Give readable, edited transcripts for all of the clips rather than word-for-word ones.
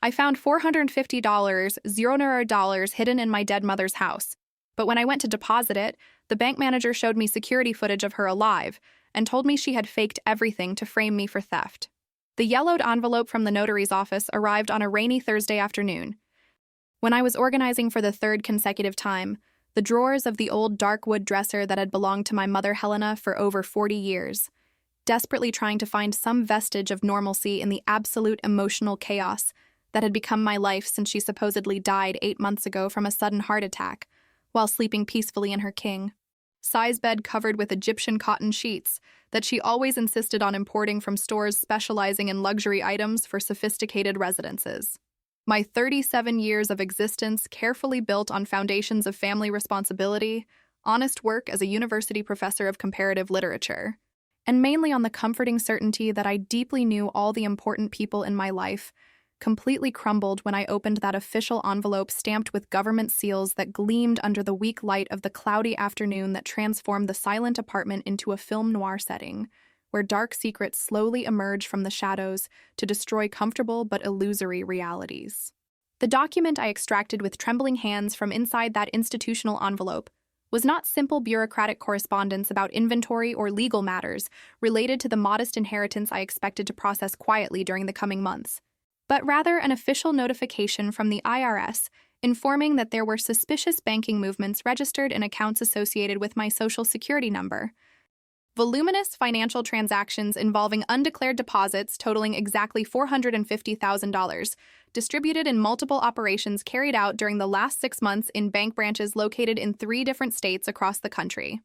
I found $450, $0 hidden in my dead mother's house. But when I went to deposit it, the bank manager showed me security footage of her alive and told me she had faked everything to frame me for theft. The yellowed envelope from the notary's office arrived on a rainy Thursday afternoon. When I was organizing for the third consecutive time, the drawers of the old dark wood dresser that had belonged to my mother Helena for over 40 years, desperately trying to find some vestige of normalcy in the absolute emotional chaos that had become my life since she supposedly died 8 months ago from a sudden heart attack, while sleeping peacefully in her king size bed covered with Egyptian cotton sheets that she always insisted on importing from stores specializing in luxury items for sophisticated residences. My 37 years of existence carefully built on foundations of family responsibility, honest work as a university professor of comparative literature, and mainly on the comforting certainty that I deeply knew all the important people in my life, completely crumbled when I opened that official envelope stamped with government seals that gleamed under the weak light of the cloudy afternoon that transformed the silent apartment into a film noir setting, where dark secrets slowly emerge from the shadows to destroy comfortable but illusory realities. The document I extracted with trembling hands from inside that institutional envelope was not simple bureaucratic correspondence about inventory or legal matters related to the modest inheritance I expected to process quietly during the coming months, but rather an official notification from the IRS informing that there were suspicious banking movements registered in accounts associated with my Social Security number. Voluminous financial transactions involving undeclared deposits totaling exactly $450,000, distributed in multiple operations carried out during the last 6 months in bank branches located in 3 different states across the country.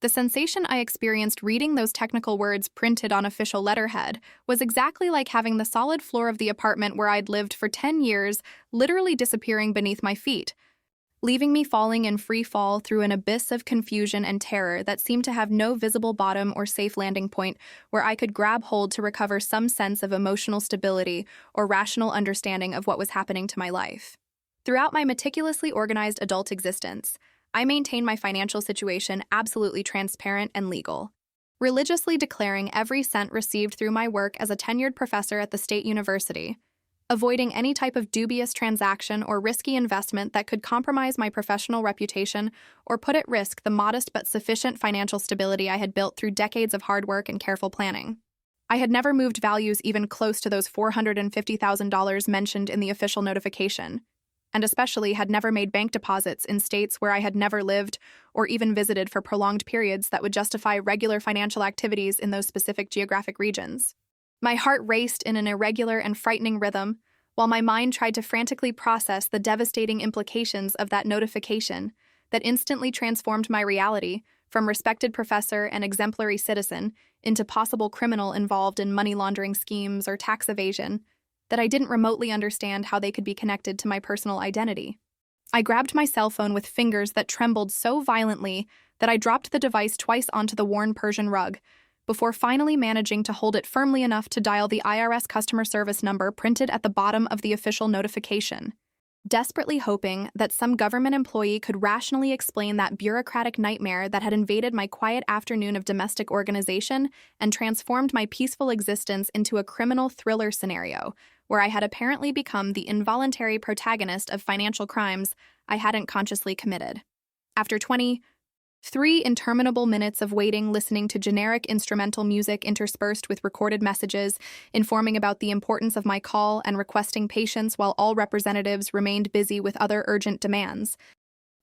The sensation I experienced reading those technical words printed on official letterhead was exactly like having the solid floor of the apartment where I'd lived for 10 years literally disappearing beneath my feet, leaving me falling in free fall through an abyss of confusion and terror that seemed to have no visible bottom or safe landing point where I could grab hold to recover some sense of emotional stability or rational understanding of what was happening to my life. Throughout my meticulously organized adult existence, I maintained my financial situation absolutely transparent and legal, religiously declaring every cent received through my work as a tenured professor at the state university, avoiding any type of dubious transaction or risky investment that could compromise my professional reputation or put at risk the modest but sufficient financial stability I had built through decades of hard work and careful planning. I had never moved values even close to those $450,000 mentioned in the official notification, and especially had never made bank deposits in states where I had never lived or even visited for prolonged periods that would justify regular financial activities in those specific geographic regions. My heart raced in an irregular and frightening rhythm, while my mind tried to frantically process the devastating implications of that notification that instantly transformed my reality from respected professor and exemplary citizen into possible criminal involved in money laundering schemes or tax evasion, that I didn't remotely understand how they could be connected to my personal identity. I grabbed my cell phone with fingers that trembled so violently that I dropped the device twice onto the worn Persian rug, before finally managing to hold it firmly enough to dial the IRS customer service number printed at the bottom of the official notification, desperately hoping that some government employee could rationally explain that bureaucratic nightmare that had invaded my quiet afternoon of domestic organization and transformed my peaceful existence into a criminal thriller scenario, where I had apparently become the involuntary protagonist of financial crimes I hadn't consciously committed. After 23 interminable minutes of waiting, listening to generic instrumental music interspersed with recorded messages, informing about the importance of my call and requesting patience while all representatives remained busy with other urgent demands,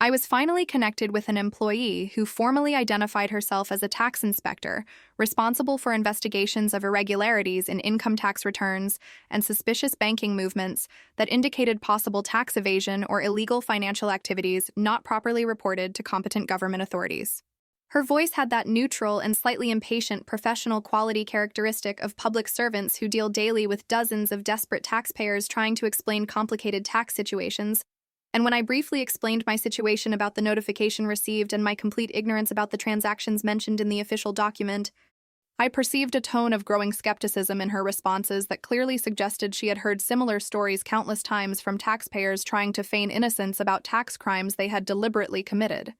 I was finally connected with an employee who formally identified herself as a tax inspector, responsible for investigations of irregularities in income tax returns and suspicious banking movements that indicated possible tax evasion or illegal financial activities not properly reported to competent government authorities. Her voice had that neutral and slightly impatient professional quality characteristic of public servants who deal daily with dozens of desperate taxpayers trying to explain complicated tax situations. And when I briefly explained my situation about the notification received and my complete ignorance about the transactions mentioned in the official document, I perceived a tone of growing skepticism in her responses that clearly suggested she had heard similar stories countless times from taxpayers trying to feign innocence about tax crimes they had deliberately committed.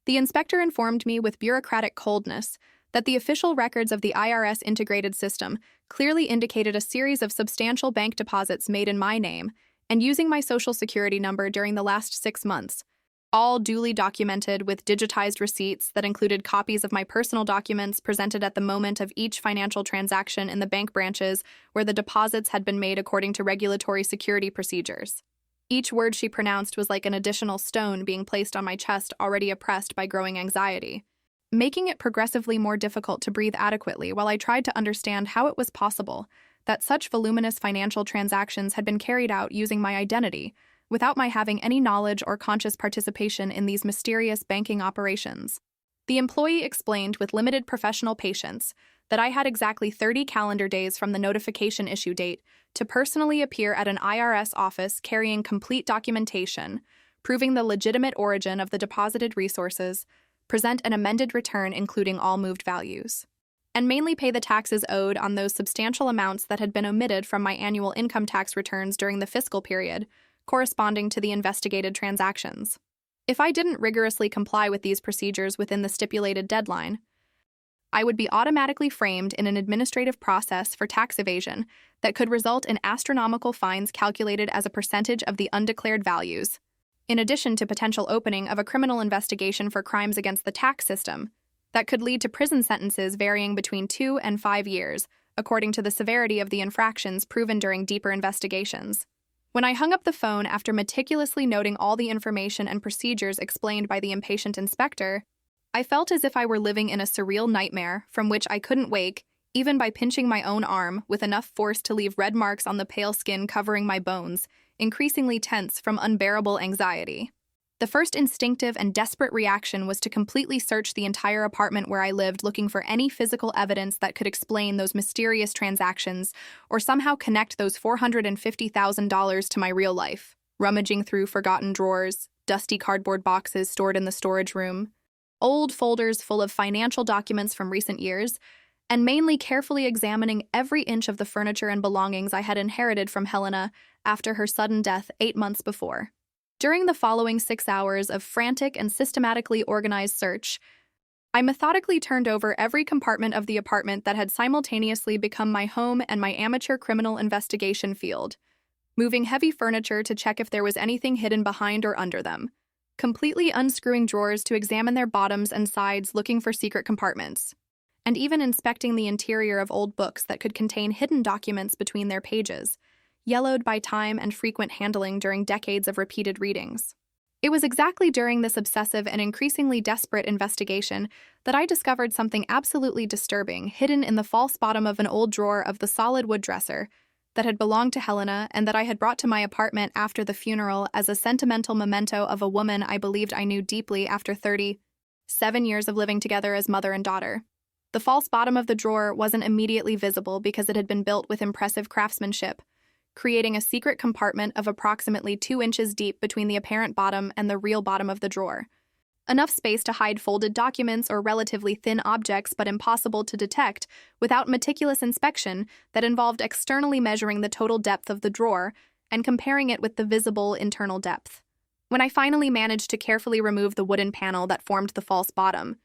The inspector informed me with bureaucratic coldness that the official records of the IRS integrated system clearly indicated a series of substantial bank deposits made in my name, and using my social security number during the last 6 months, all duly documented with digitized receipts that included copies of my personal documents presented at the moment of each financial transaction in the bank branches where the deposits had been made according to regulatory security procedures. Each word she pronounced was like an additional stone being placed on my chest already oppressed by growing anxiety, making it progressively more difficult to breathe adequately while I tried to understand how it was possible that such voluminous financial transactions had been carried out using my identity, without my having any knowledge or conscious participation in these mysterious banking operations. The employee explained with limited professional patience that I had exactly 30 calendar days from the notification issue date to personally appear at an IRS office carrying complete documentation, proving the legitimate origin of the deposited resources, present an amended return including all moved values, and mainly pay the taxes owed on those substantial amounts that had been omitted from my annual income tax returns during the fiscal period, corresponding to the investigated transactions. If I didn't rigorously comply with these procedures within the stipulated deadline, I would be automatically framed in an administrative process for tax evasion that could result in astronomical fines calculated as a percentage of the undeclared values, in addition to potential opening of a criminal investigation for crimes against the tax system that could lead to prison sentences varying between 2 and 5 years, according to the severity of the infractions proven during deeper investigations. When I hung up the phone after meticulously noting all the information and procedures explained by the impatient inspector, I felt as if I were living in a surreal nightmare from which I couldn't wake, even by pinching my own arm with enough force to leave red marks on the pale skin covering my bones, increasingly tense from unbearable anxiety. The first instinctive and desperate reaction was to completely search the entire apartment where I lived, looking for any physical evidence that could explain those mysterious transactions or somehow connect those $450,000 to my real life. Rummaging through forgotten drawers, dusty cardboard boxes stored in the storage room, old folders full of financial documents from recent years, and mainly carefully examining every inch of the furniture and belongings I had inherited from Helena after her sudden death 8 months before. During the following 6 hours of frantic and systematically organized search, I methodically turned over every compartment of the apartment that had simultaneously become my home and my amateur criminal investigation field, moving heavy furniture to check if there was anything hidden behind or under them, completely unscrewing drawers to examine their bottoms and sides looking for secret compartments, and even inspecting the interior of old books that could contain hidden documents between their pages, yellowed by time and frequent handling during decades of repeated readings. It was exactly during this obsessive and increasingly desperate investigation that I discovered something absolutely disturbing hidden in the false bottom of an old drawer of the solid wood dresser that had belonged to Helena and that I had brought to my apartment after the funeral as a sentimental memento of a woman I believed I knew deeply after 37 years of living together as mother and daughter. The false bottom of the drawer wasn't immediately visible because it had been built with impressive craftsmanship, creating a secret compartment of approximately 2 inches deep between the apparent bottom and the real bottom of the drawer. Enough space to hide folded documents or relatively thin objects, but impossible to detect without meticulous inspection that involved externally measuring the total depth of the drawer and comparing it with the visible internal depth. When I finally managed to carefully remove the wooden panel that formed the false bottom,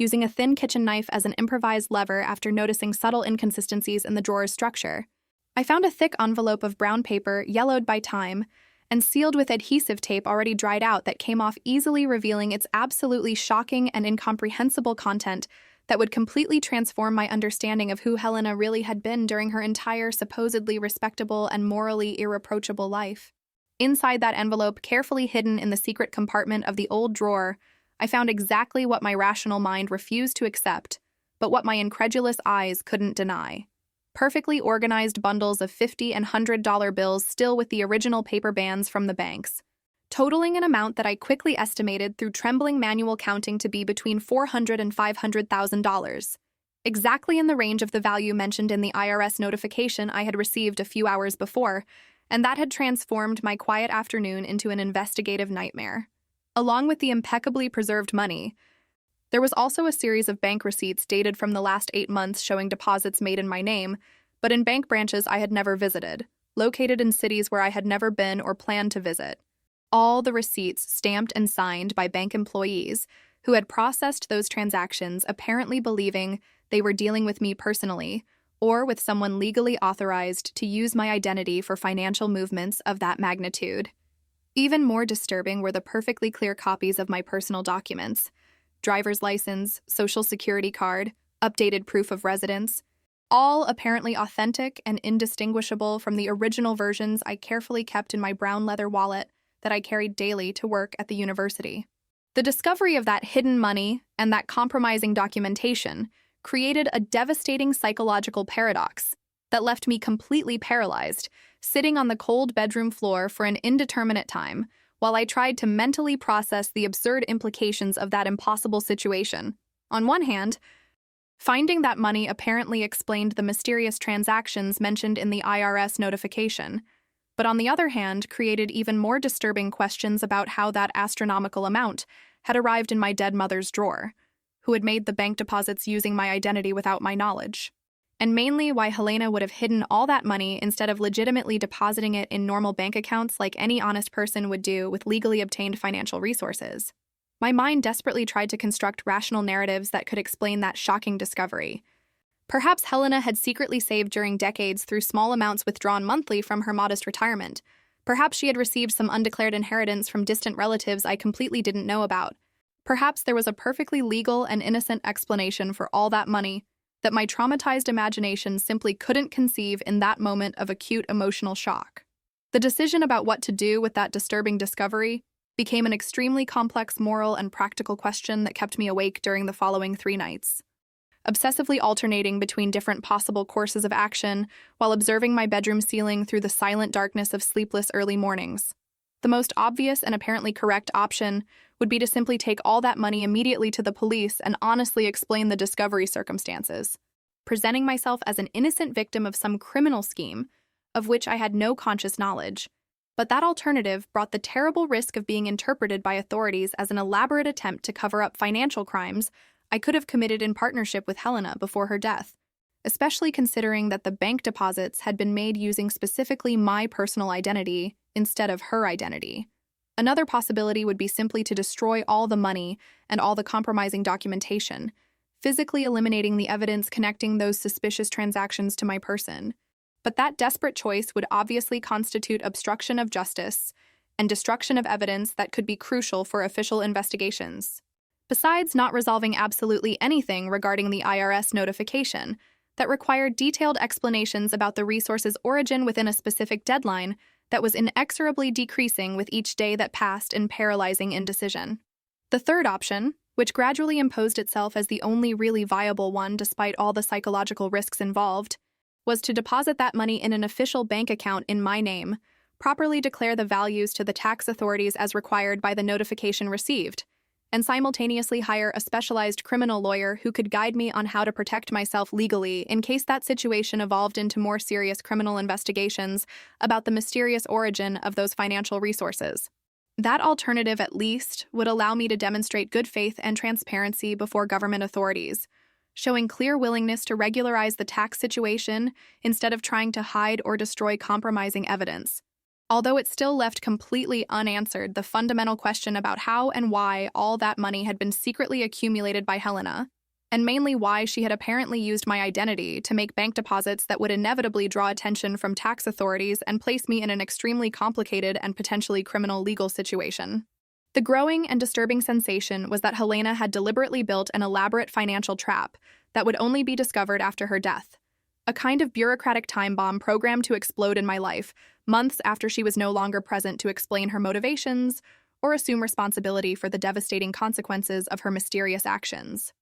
using a thin kitchen knife as an improvised lever after noticing subtle inconsistencies in the drawer's structure, I found a thick envelope of brown paper yellowed by time and sealed with adhesive tape already dried out that came off easily, revealing its absolutely shocking and incomprehensible content that would completely transform my understanding of who Helena really had been during her entire supposedly respectable and morally irreproachable life. Inside that envelope, carefully hidden in the secret compartment of the old drawer, I found exactly what my rational mind refused to accept, but what my incredulous eyes couldn't deny. Perfectly organized bundles of $50 and $100 bills, still with the original paper bands from the banks, totaling an amount that I quickly estimated through trembling manual counting to be between $400,000 and $500,000, exactly in the range of the value mentioned in the IRS notification I had received a few hours before, and that had transformed my quiet afternoon into an investigative nightmare. Along with the impeccably preserved money, there was also a series of bank receipts dated from the last 8 months showing deposits made in my name, but in bank branches I had never visited, located in cities where I had never been or planned to visit. All the receipts stamped and signed by bank employees who had processed those transactions, apparently believing they were dealing with me personally, or with someone legally authorized to use my identity for financial movements of that magnitude. Even more disturbing were the perfectly clear copies of my personal documents: driver's license, social security card, updated proof of residence, all apparently authentic and indistinguishable from the original versions I carefully kept in my brown leather wallet that I carried daily to work at the university. The discovery of that hidden money and that compromising documentation created a devastating psychological paradox that left me completely paralyzed, sitting on the cold bedroom floor for an indeterminate time while I tried to mentally process the absurd implications of that impossible situation. On one hand, finding that money apparently explained the mysterious transactions mentioned in the IRS notification, but on the other hand, created even more disturbing questions about how that astronomical amount had arrived in my dead mother's drawer, who had made the bank deposits using my identity without my knowledge, and mainly why Helena would have hidden all that money instead of legitimately depositing it in normal bank accounts like any honest person would do with legally obtained financial resources. My mind desperately tried to construct rational narratives that could explain that shocking discovery. Perhaps Helena had secretly saved during decades through small amounts withdrawn monthly from her modest retirement. Perhaps she had received some undeclared inheritance from distant relatives I completely didn't know about. Perhaps there was a perfectly legal and innocent explanation for all that money that my traumatized imagination simply couldn't conceive in that moment of acute emotional shock. The decision about what to do with that disturbing discovery became an extremely complex moral and practical question that kept me awake during the following 3 nights, obsessively alternating between different possible courses of action while observing my bedroom ceiling through the silent darkness of sleepless early mornings. The most obvious and apparently correct option would be to simply take all that money immediately to the police and honestly explain the discovery circumstances, presenting myself as an innocent victim of some criminal scheme of which I had no conscious knowledge. But that alternative brought the terrible risk of being interpreted by authorities as an elaborate attempt to cover up financial crimes I could have committed in partnership with Helena before her death, especially considering that the bank deposits had been made using specifically my personal identity instead of her identity. Another possibility would be simply to destroy all the money and all the compromising documentation, physically eliminating the evidence connecting those suspicious transactions to my person. But that desperate choice would obviously constitute obstruction of justice and destruction of evidence that could be crucial for official investigations. Besides not resolving absolutely anything regarding the IRS notification that required detailed explanations about the resource's origin within a specific deadline that was inexorably decreasing with each day that passed in paralyzing indecision. The third option, which gradually imposed itself as the only really viable one despite all the psychological risks involved, was to deposit that money in an official bank account in my name, properly declare the values to the tax authorities as required by the notification received, and simultaneously hire a specialized criminal lawyer who could guide me on how to protect myself legally in case that situation evolved into more serious criminal investigations about the mysterious origin of those financial resources. That alternative, at least, would allow me to demonstrate good faith and transparency before government authorities, showing clear willingness to regularize the tax situation instead of trying to hide or destroy compromising evidence. Although it still left completely unanswered the fundamental question about how and why all that money had been secretly accumulated by Helena, and mainly why she had apparently used my identity to make bank deposits that would inevitably draw attention from tax authorities and place me in an extremely complicated and potentially criminal legal situation. The growing and disturbing sensation was that Helena had deliberately built an elaborate financial trap that would only be discovered after her death, a kind of bureaucratic time bomb programmed to explode in my life, months after she was no longer present to explain her motivations or assume responsibility for the devastating consequences of her mysterious actions.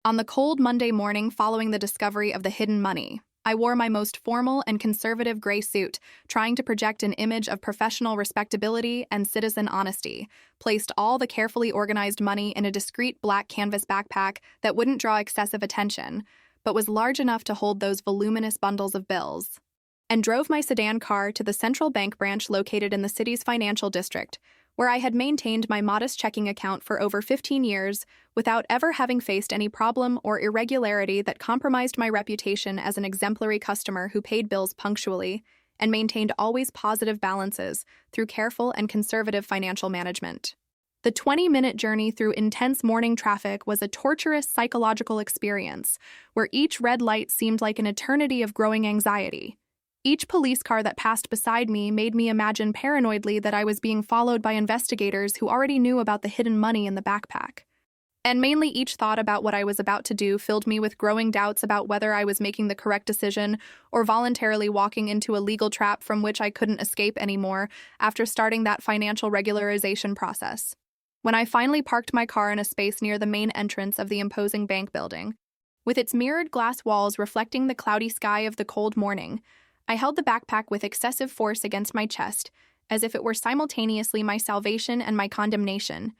On the cold Monday morning following the discovery of the hidden money, I wore my most formal and conservative gray suit, trying to project an image of professional respectability and citizen honesty, placed all the carefully organized money in a discreet black canvas backpack that wouldn't draw excessive attention, but was large enough to hold those voluminous bundles of bills, and drove my sedan car to the central bank branch located in the city's financial district, where I had maintained my modest checking account for over 15 years without ever having faced any problem or irregularity that compromised my reputation as an exemplary customer who paid bills punctually and maintained always positive balances through careful and conservative financial management. The 20-minute journey through intense morning traffic was a torturous psychological experience, where each red light seemed like an eternity of growing anxiety. Each police car that passed beside me made me imagine paranoidly that I was being followed by investigators who already knew about the hidden money in the backpack. And mainly each thought about what I was about to do filled me with growing doubts about whether I was making the correct decision or voluntarily walking into a legal trap from which I couldn't escape anymore after starting that financial regularization process. When I finally parked my car in a space near the main entrance of the imposing bank building, with its mirrored glass walls reflecting the cloudy sky of the cold morning, I held the backpack with excessive force against my chest, as if it were simultaneously my salvation and my condemnation,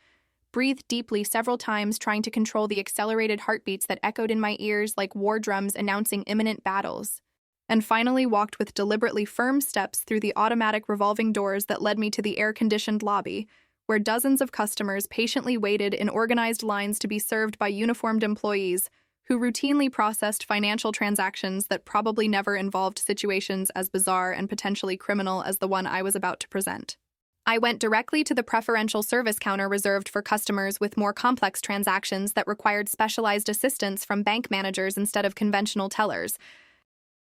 breathed deeply several times, trying to control the accelerated heartbeats that echoed in my ears like war drums announcing imminent battles, and finally walked with deliberately firm steps through the automatic revolving doors that led me to the air-conditioned lobby, where dozens of customers patiently waited in organized lines to be served by uniformed employees who routinely processed financial transactions that probably never involved situations as bizarre and potentially criminal as the one I was about to present. I went directly to the preferential service counter reserved for customers with more complex transactions that required specialized assistance from bank managers instead of conventional tellers,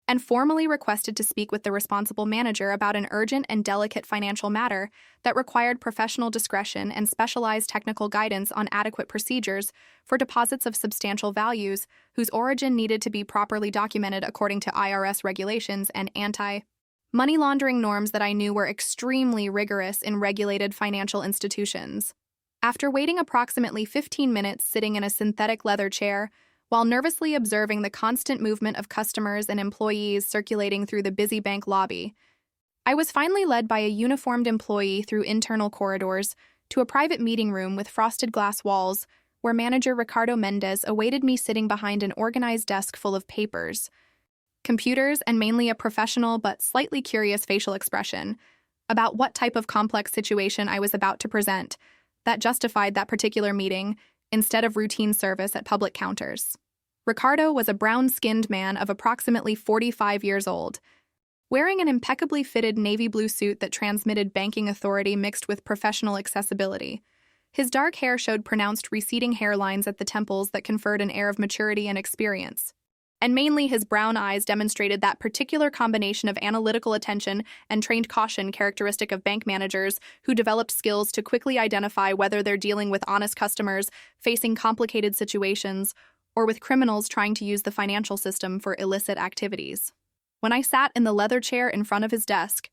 and formally requested to speak with the responsible manager about an urgent and delicate financial matter that required professional discretion and specialized technical guidance on adequate procedures for deposits of substantial values whose origin needed to be properly documented according to IRS regulations and anti-money laundering norms that I knew were extremely rigorous in regulated financial institutions. After waiting approximately 15 minutes sitting in a synthetic leather chair, while nervously observing the constant movement of customers and employees circulating through the busy bank lobby, I was finally led by a uniformed employee through internal corridors to a private meeting room with frosted glass walls, where manager Ricardo Mendez awaited me sitting behind an organized desk full of papers, computers, and mainly a professional but slightly curious facial expression about what type of complex situation I was about to present that justified that particular meeting instead of routine service at public counters. Ricardo was a brown-skinned man of approximately 45 years old, wearing an impeccably fitted navy blue suit that transmitted banking authority mixed with professional accessibility. His dark hair showed pronounced receding hairlines at the temples that conferred an air of maturity and experience, and mainly his brown eyes demonstrated that particular combination of analytical attention and trained caution characteristic of bank managers who developed skills to quickly identify whether they're dealing with honest customers facing complicated situations or with criminals trying to use the financial system for illicit activities. When I sat in the leather chair in front of his desk,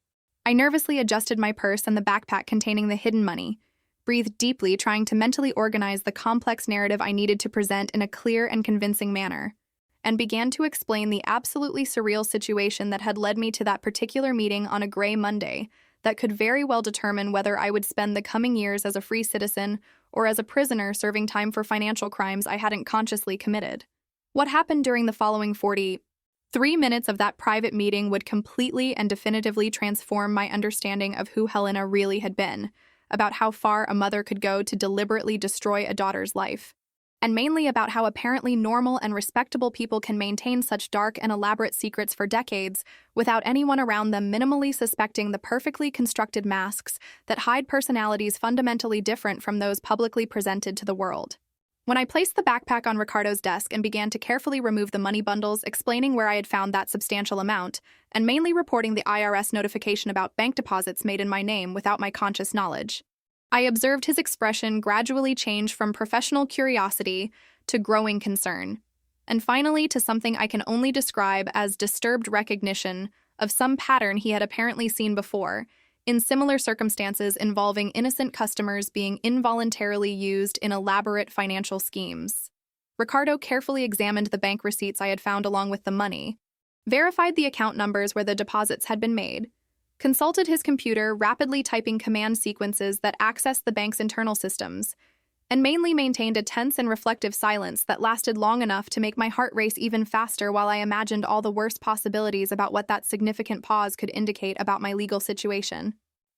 I nervously adjusted my purse and the backpack containing the hidden money, breathed deeply, trying to mentally organize the complex narrative I needed to present in a clear and convincing manner, and began to explain the absolutely surreal situation that had led me to that particular meeting on a gray Monday that could very well determine whether I would spend the coming years as a free citizen or as a prisoner serving time for financial crimes I hadn't consciously committed. What happened during the following 43 minutes of that private meeting would completely and definitively transform my understanding of who Helena really had been, about how far a mother could go to deliberately destroy a daughter's life, and mainly about how apparently normal and respectable people can maintain such dark and elaborate secrets for decades without anyone around them minimally suspecting the perfectly constructed masks that hide personalities fundamentally different from those publicly presented to the world. When I placed the backpack on Ricardo's desk and began to carefully remove the money bundles, explaining where I had found that substantial amount, and mainly reporting the IRS notification about bank deposits made in my name without my conscious knowledge, I observed his expression gradually change from professional curiosity to growing concern, and finally to something I can only describe as disturbed recognition of some pattern he had apparently seen before, in similar circumstances involving innocent customers being involuntarily used in elaborate financial schemes. Ricardo carefully examined the bank receipts I had found along with the money, verified the account numbers where the deposits had been made, consulted his computer, rapidly typing command sequences that accessed the bank's internal systems, and mainly maintained a tense and reflective silence that lasted long enough to make my heart race even faster while I imagined all the worst possibilities about what that significant pause could indicate about my legal situation.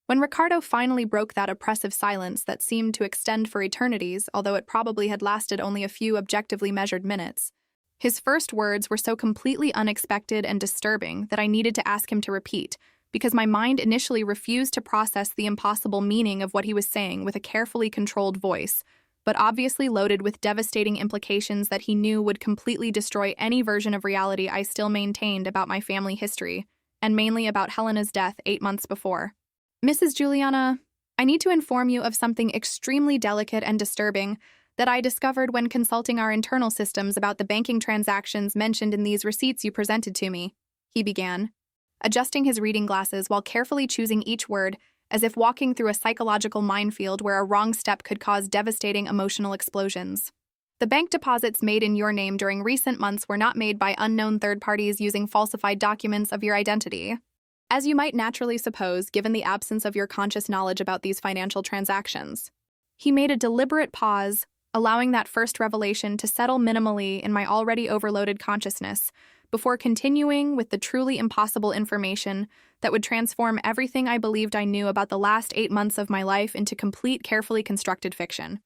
When Ricardo finally broke that oppressive silence that seemed to extend for eternities, although it probably had lasted only a few objectively measured minutes, his first words were so completely unexpected and disturbing that I needed to ask him to repeat, because my mind initially refused to process the impossible meaning of what he was saying with a carefully controlled voice, but obviously loaded with devastating implications that he knew would completely destroy any version of reality I still maintained about my family history, and mainly about Helena's death 8 months before. Mrs. Juliana, I need to inform you of something extremely delicate and disturbing that I discovered when consulting our internal systems about the banking transactions mentioned in these receipts you presented to me, he began, adjusting his reading glasses while carefully choosing each word as if walking through a psychological minefield where a wrong step could cause devastating emotional explosions. The bank deposits made in your name during recent months were not made by unknown third parties using falsified documents of your identity. As you might naturally suppose, given the absence of your conscious knowledge about these financial transactions. He made a deliberate pause, allowing that first revelation to settle minimally in my already overloaded consciousness, before continuing with the truly impossible information that would transform everything I believed I knew about the last 8 months of my life into complete, carefully constructed fiction.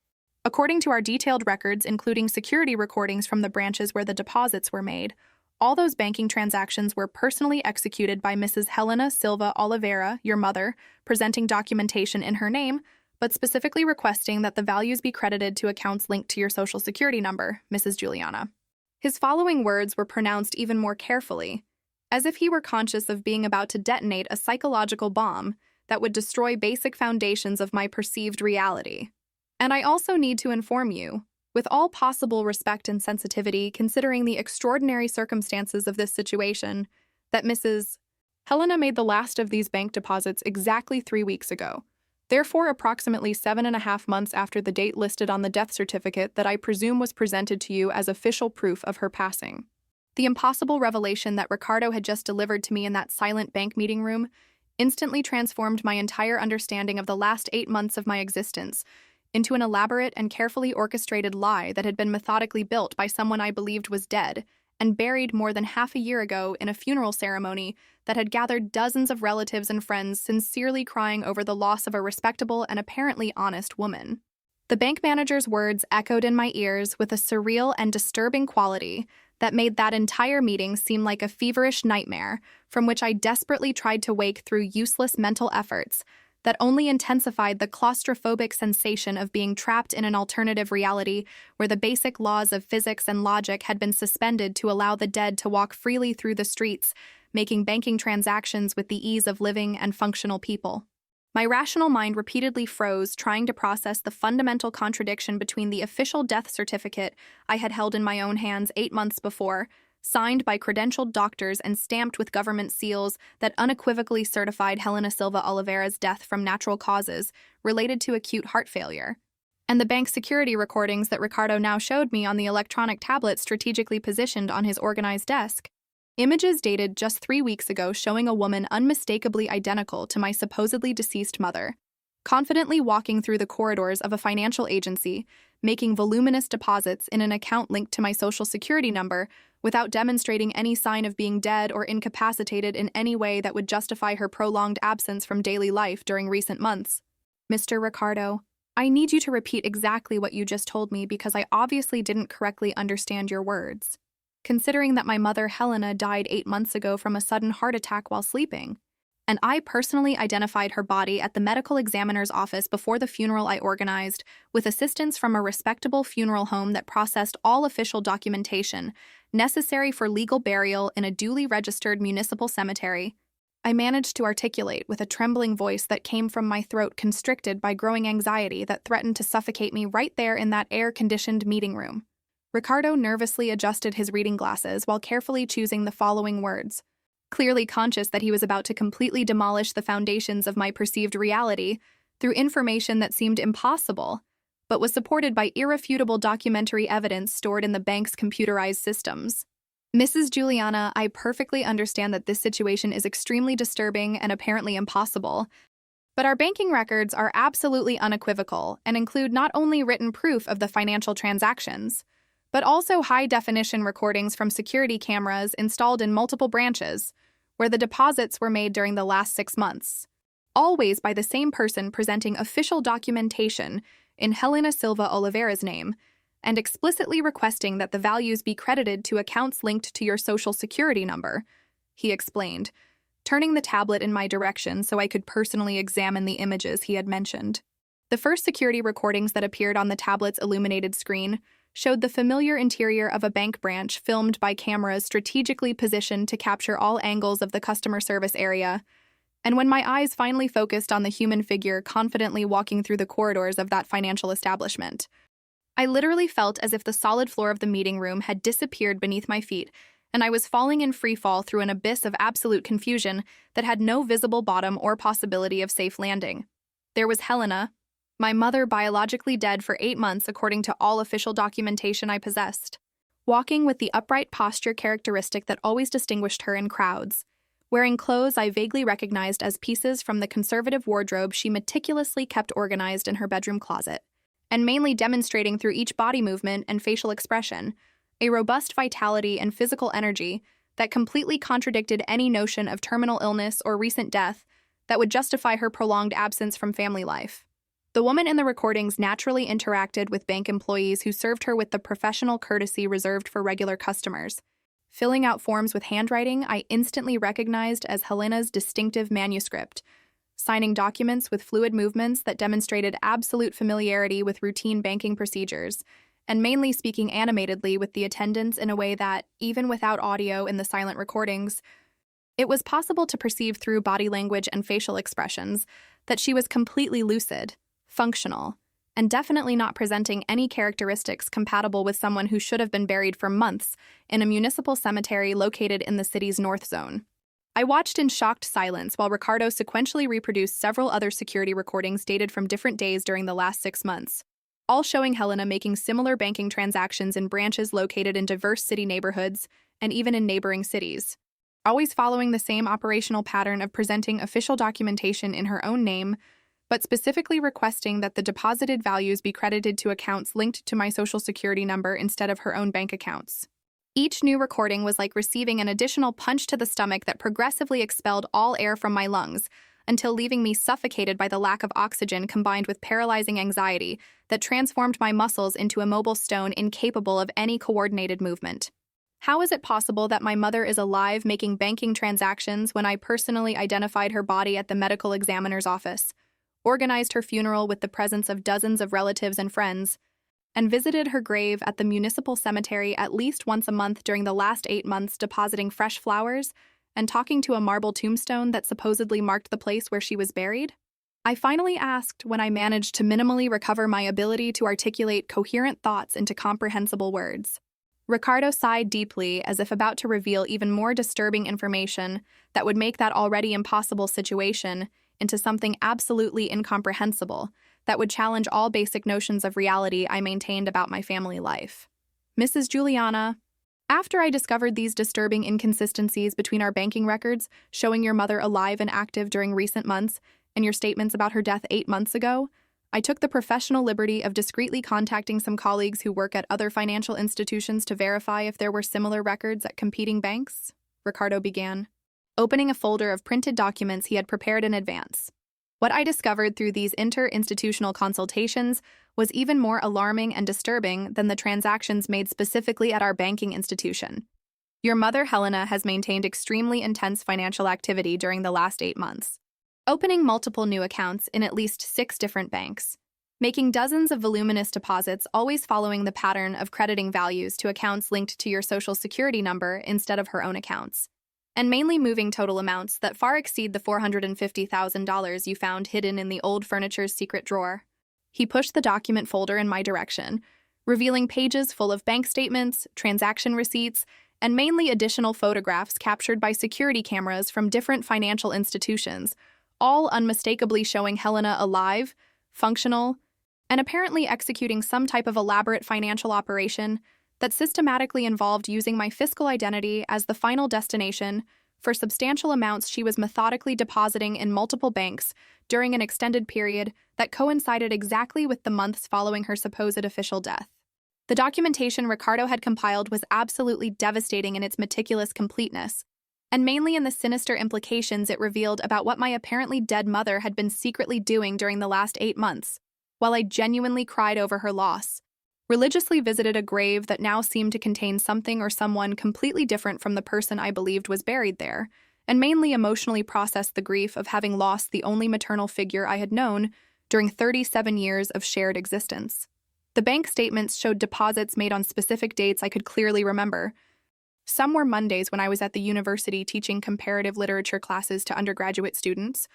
According to our detailed records, including security recordings from the branches where the deposits were made, all those banking transactions were personally executed by Mrs. Helena Silva Oliveira, your mother, presenting documentation in her name, but specifically requesting that the values be credited to accounts linked to your Social Security number, Mrs. Juliana. His following words were pronounced even more carefully, as if he were conscious of being about to detonate a psychological bomb that would destroy basic foundations of my perceived reality. And I also need to inform you, with all possible respect and sensitivity considering the extraordinary circumstances of this situation, that Mrs. Helena made the last of these bank deposits exactly 3 weeks ago, therefore approximately 7.5 months after the date listed on the death certificate that I presume was presented to you as official proof of her passing. The impossible revelation that Ricardo had just delivered to me in that silent bank meeting room instantly transformed my entire understanding of the last 8 months of my existence into an elaborate and carefully orchestrated lie that had been methodically built by someone I believed was dead and buried more than half a year ago in a funeral ceremony that had gathered dozens of relatives and friends sincerely crying over the loss of a respectable and apparently honest woman. The bank manager's words echoed in my ears with a surreal and disturbing quality that made that entire meeting seem like a feverish nightmare from which I desperately tried to wake through useless mental efforts that only intensified the claustrophobic sensation of being trapped in an alternative reality where the basic laws of physics and logic had been suspended to allow the dead to walk freely through the streets, making banking transactions with the ease of living and functional people. My rational mind repeatedly froze, trying to process the fundamental contradiction between the official death certificate I had held in my own hands 8 months before, signed by credentialed doctors and stamped with government seals that unequivocally certified Helena Silva Oliveira's death from natural causes related to acute heart failure, and the bank security recordings that Ricardo now showed me on the electronic tablet strategically positioned on his organized desk. Images dated just 3 weeks ago showing a woman unmistakably identical to my supposedly deceased mother, confidently walking through the corridors of a financial agency, making voluminous deposits in an account linked to my Social Security number without demonstrating any sign of being dead or incapacitated in any way that would justify her prolonged absence from daily life during recent months. Mr. Ricardo, I need you to repeat exactly what you just told me because I obviously didn't correctly understand your words. Considering that my mother Helena died 8 months ago from a sudden heart attack while sleeping, and I personally identified her body at the medical examiner's office before the funeral I organized, with assistance from a respectable funeral home that processed all official documentation necessary for legal burial in a duly registered municipal cemetery, I managed to articulate with a trembling voice that came from my throat constricted by growing anxiety that threatened to suffocate me right there in that air-conditioned meeting room. Ricardo nervously adjusted his reading glasses while carefully choosing the following words, clearly conscious that he was about to completely demolish the foundations of my perceived reality through information that seemed impossible, but was supported by irrefutable documentary evidence stored in the bank's computerized systems. Mrs. Juliana, I perfectly understand that this situation is extremely disturbing and apparently impossible, but our banking records are absolutely unequivocal and include not only written proof of the financial transactions, but also high-definition recordings from security cameras installed in multiple branches, where the deposits were made during the last 6 months, always by the same person presenting official documentation in Helena Silva Oliveira's name, and explicitly requesting that the values be credited to accounts linked to your Social Security number, he explained, turning the tablet in my direction so I could personally examine the images he had mentioned. The first security recordings that appeared on the tablet's illuminated screen showed the familiar interior of a bank branch filmed by cameras strategically positioned to capture all angles of the customer service area. And when my eyes finally focused on the human figure confidently walking through the corridors of that financial establishment, I literally felt as if the solid floor of the meeting room had disappeared beneath my feet, and I was falling in free fall through an abyss of absolute confusion that had no visible bottom or possibility of safe landing. There was Helena, my mother, biologically dead for 8 months according to all official documentation I possessed, walking with the upright posture characteristic that always distinguished her in crowds, wearing clothes I vaguely recognized as pieces from the conservative wardrobe she meticulously kept organized in her bedroom closet, and mainly demonstrating through each body movement and facial expression a robust vitality and physical energy that completely contradicted any notion of terminal illness or recent death that would justify her prolonged absence from family life. The woman in the recordings naturally interacted with bank employees who served her with the professional courtesy reserved for regular customers. Filling out forms with handwriting I instantly recognized as Helena's distinctive manuscript, signing documents with fluid movements that demonstrated absolute familiarity with routine banking procedures, and mainly speaking animatedly with the attendants in a way that, even without audio in the silent recordings, it was possible to perceive through body language and facial expressions that she was completely lucid, functional, and definitely not presenting any characteristics compatible with someone who should have been buried for months in a municipal cemetery located in the city's north zone. I watched in shocked silence while Ricardo sequentially reproduced several other security recordings dated from different days during the last 6 months, all showing Helena making similar banking transactions in branches located in diverse city neighborhoods and even in neighboring cities, always following the same operational pattern of presenting official documentation in her own name, but specifically requesting that the deposited values be credited to accounts linked to my social security number instead of her own bank accounts. Each new recording was like receiving an additional punch to the stomach that progressively expelled all air from my lungs, until leaving me suffocated by the lack of oxygen combined with paralyzing anxiety that transformed my muscles into a mobile stone incapable of any coordinated movement. How is it possible that my mother is alive making banking transactions when I personally identified her body at the medical examiner's office, organized her funeral with the presence of dozens of relatives and friends, and visited her grave at the municipal cemetery at least once a month during the last 8 months, depositing fresh flowers and talking to a marble tombstone that supposedly marked the place where she was buried? I finally asked when I managed to minimally recover my ability to articulate coherent thoughts into comprehensible words. Ricardo sighed deeply, as if about to reveal even more disturbing information that would make that already impossible situation into something absolutely incomprehensible that would challenge all basic notions of reality I maintained about my family life. Mrs. Juliana, after I discovered these disturbing inconsistencies between our banking records showing your mother alive and active during recent months and your statements about her death 8 months ago, I took the professional liberty of discreetly contacting some colleagues who work at other financial institutions to verify if there were similar records at competing banks, Ricardo began, opening a folder of printed documents he had prepared in advance. What I discovered through these inter-institutional consultations was even more alarming and disturbing than the transactions made specifically at our banking institution. Your mother, Helena, has maintained extremely intense financial activity during the last 8 months, opening multiple new accounts in at least 6 different banks, making dozens of voluminous deposits, always following the pattern of crediting values to accounts linked to your social security number instead of her own accounts, and mainly moving total amounts that far exceed the $450,000 you found hidden in the old furniture's secret drawer. He pushed the document folder in my direction, revealing pages full of bank statements, transaction receipts, and mainly additional photographs captured by security cameras from different financial institutions, all unmistakably showing Helena alive, functional, and apparently executing some type of elaborate financial operation that systematically involved using my fiscal identity as the final destination for substantial amounts she was methodically depositing in multiple banks during an extended period that coincided exactly with the months following her supposed official death. The documentation Ricardo had compiled was absolutely devastating in its meticulous completeness, and mainly in the sinister implications it revealed about what my apparently dead mother had been secretly doing during the last 8 months, while I genuinely cried over her loss, religiously visited a grave that now seemed to contain something or someone completely different from the person I believed was buried there, and mainly emotionally processed the grief of having lost the only maternal figure I had known during 37 years of shared existence. The bank statements showed deposits made on specific dates I could clearly remember. Some were Mondays when I was at the university teaching comparative literature classes to undergraduate students.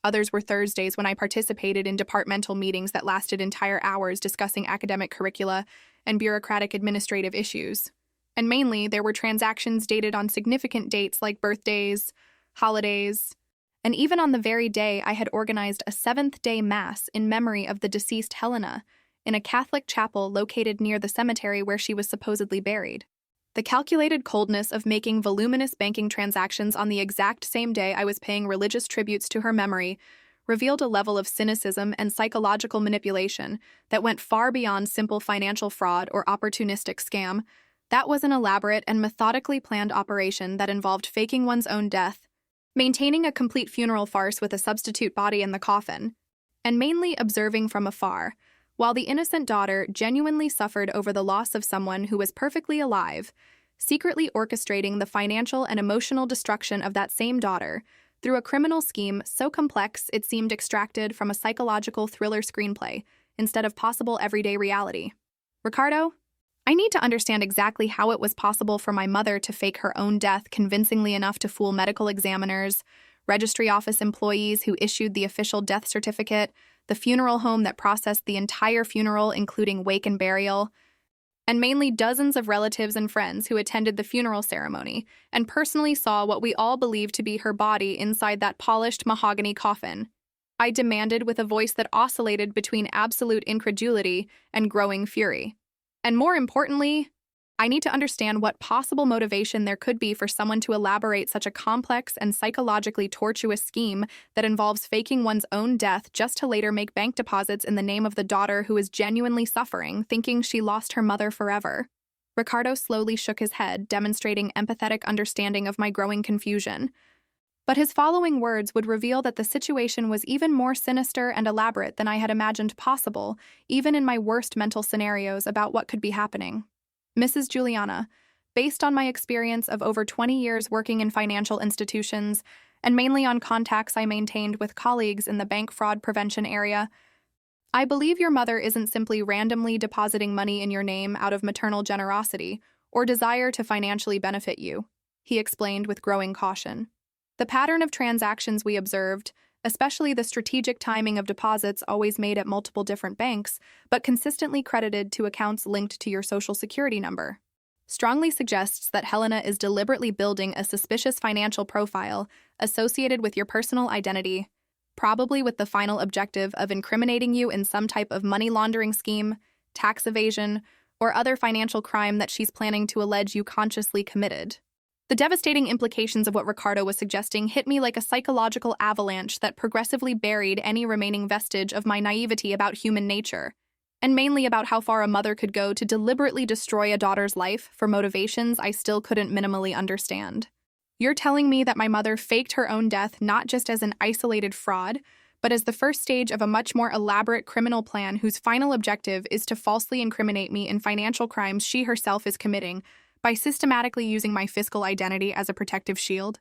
Others were Thursdays when I participated in departmental meetings that lasted entire hours discussing academic curricula and bureaucratic administrative issues. And mainly, there were transactions dated on significant dates like birthdays, holidays, and even on the very day I had organized a seventh-day Mass in memory of the deceased Helena in a Catholic chapel located near the cemetery where she was supposedly buried. The calculated coldness of making voluminous banking transactions on the exact same day I was paying religious tributes to her memory revealed a level of cynicism and psychological manipulation that went far beyond simple financial fraud or opportunistic scam. That was an elaborate and methodically planned operation that involved faking one's own death, maintaining a complete funeral farce with a substitute body in the coffin, and mainly observing from afar, while the innocent daughter genuinely suffered over the loss of someone who was perfectly alive, secretly orchestrating the financial and emotional destruction of that same daughter through a criminal scheme so complex it seemed extracted from a psychological thriller screenplay instead of possible everyday reality. Ricardo, I need to understand exactly how it was possible for my mother to fake her own death convincingly enough to fool medical examiners, registry office employees who issued the official death certificate, the funeral home that processed the entire funeral, including wake and burial, and mainly dozens of relatives and friends who attended the funeral ceremony and personally saw what we all believed to be her body inside that polished mahogany coffin. I demanded with a voice that oscillated between absolute incredulity and growing fury. And more importantly, I need to understand what possible motivation there could be for someone to elaborate such a complex and psychologically tortuous scheme that involves faking one's own death just to later make bank deposits in the name of the daughter who is genuinely suffering, thinking she lost her mother forever. Ricardo slowly shook his head, demonstrating empathetic understanding of my growing confusion. But his following words would reveal that the situation was even more sinister and elaborate than I had imagined possible, even in my worst mental scenarios about what could be happening. Mrs. Juliana, based on my experience of over 20 years working in financial institutions, and mainly on contacts I maintained with colleagues in the bank fraud prevention area, I believe your mother isn't simply randomly depositing money in your name out of maternal generosity or desire to financially benefit you, he explained with growing caution. The pattern of transactions we observed, especially the strategic timing of deposits always made at multiple different banks, but consistently credited to accounts linked to your social security number, strongly suggests that Helena is deliberately building a suspicious financial profile associated with your personal identity, probably with the final objective of incriminating you in some type of money laundering scheme, tax evasion, or other financial crime that she's planning to allege you consciously committed. The devastating implications of what Ricardo was suggesting hit me like a psychological avalanche that progressively buried any remaining vestige of my naivety about human nature, and mainly about how far a mother could go to deliberately destroy a daughter's life for motivations I still couldn't minimally understand. You're telling me that my mother faked her own death not just as an isolated fraud, but as the first stage of a much more elaborate criminal plan whose final objective is to falsely incriminate me in financial crimes she herself is committing, by systematically using my fiscal identity as a protective shield?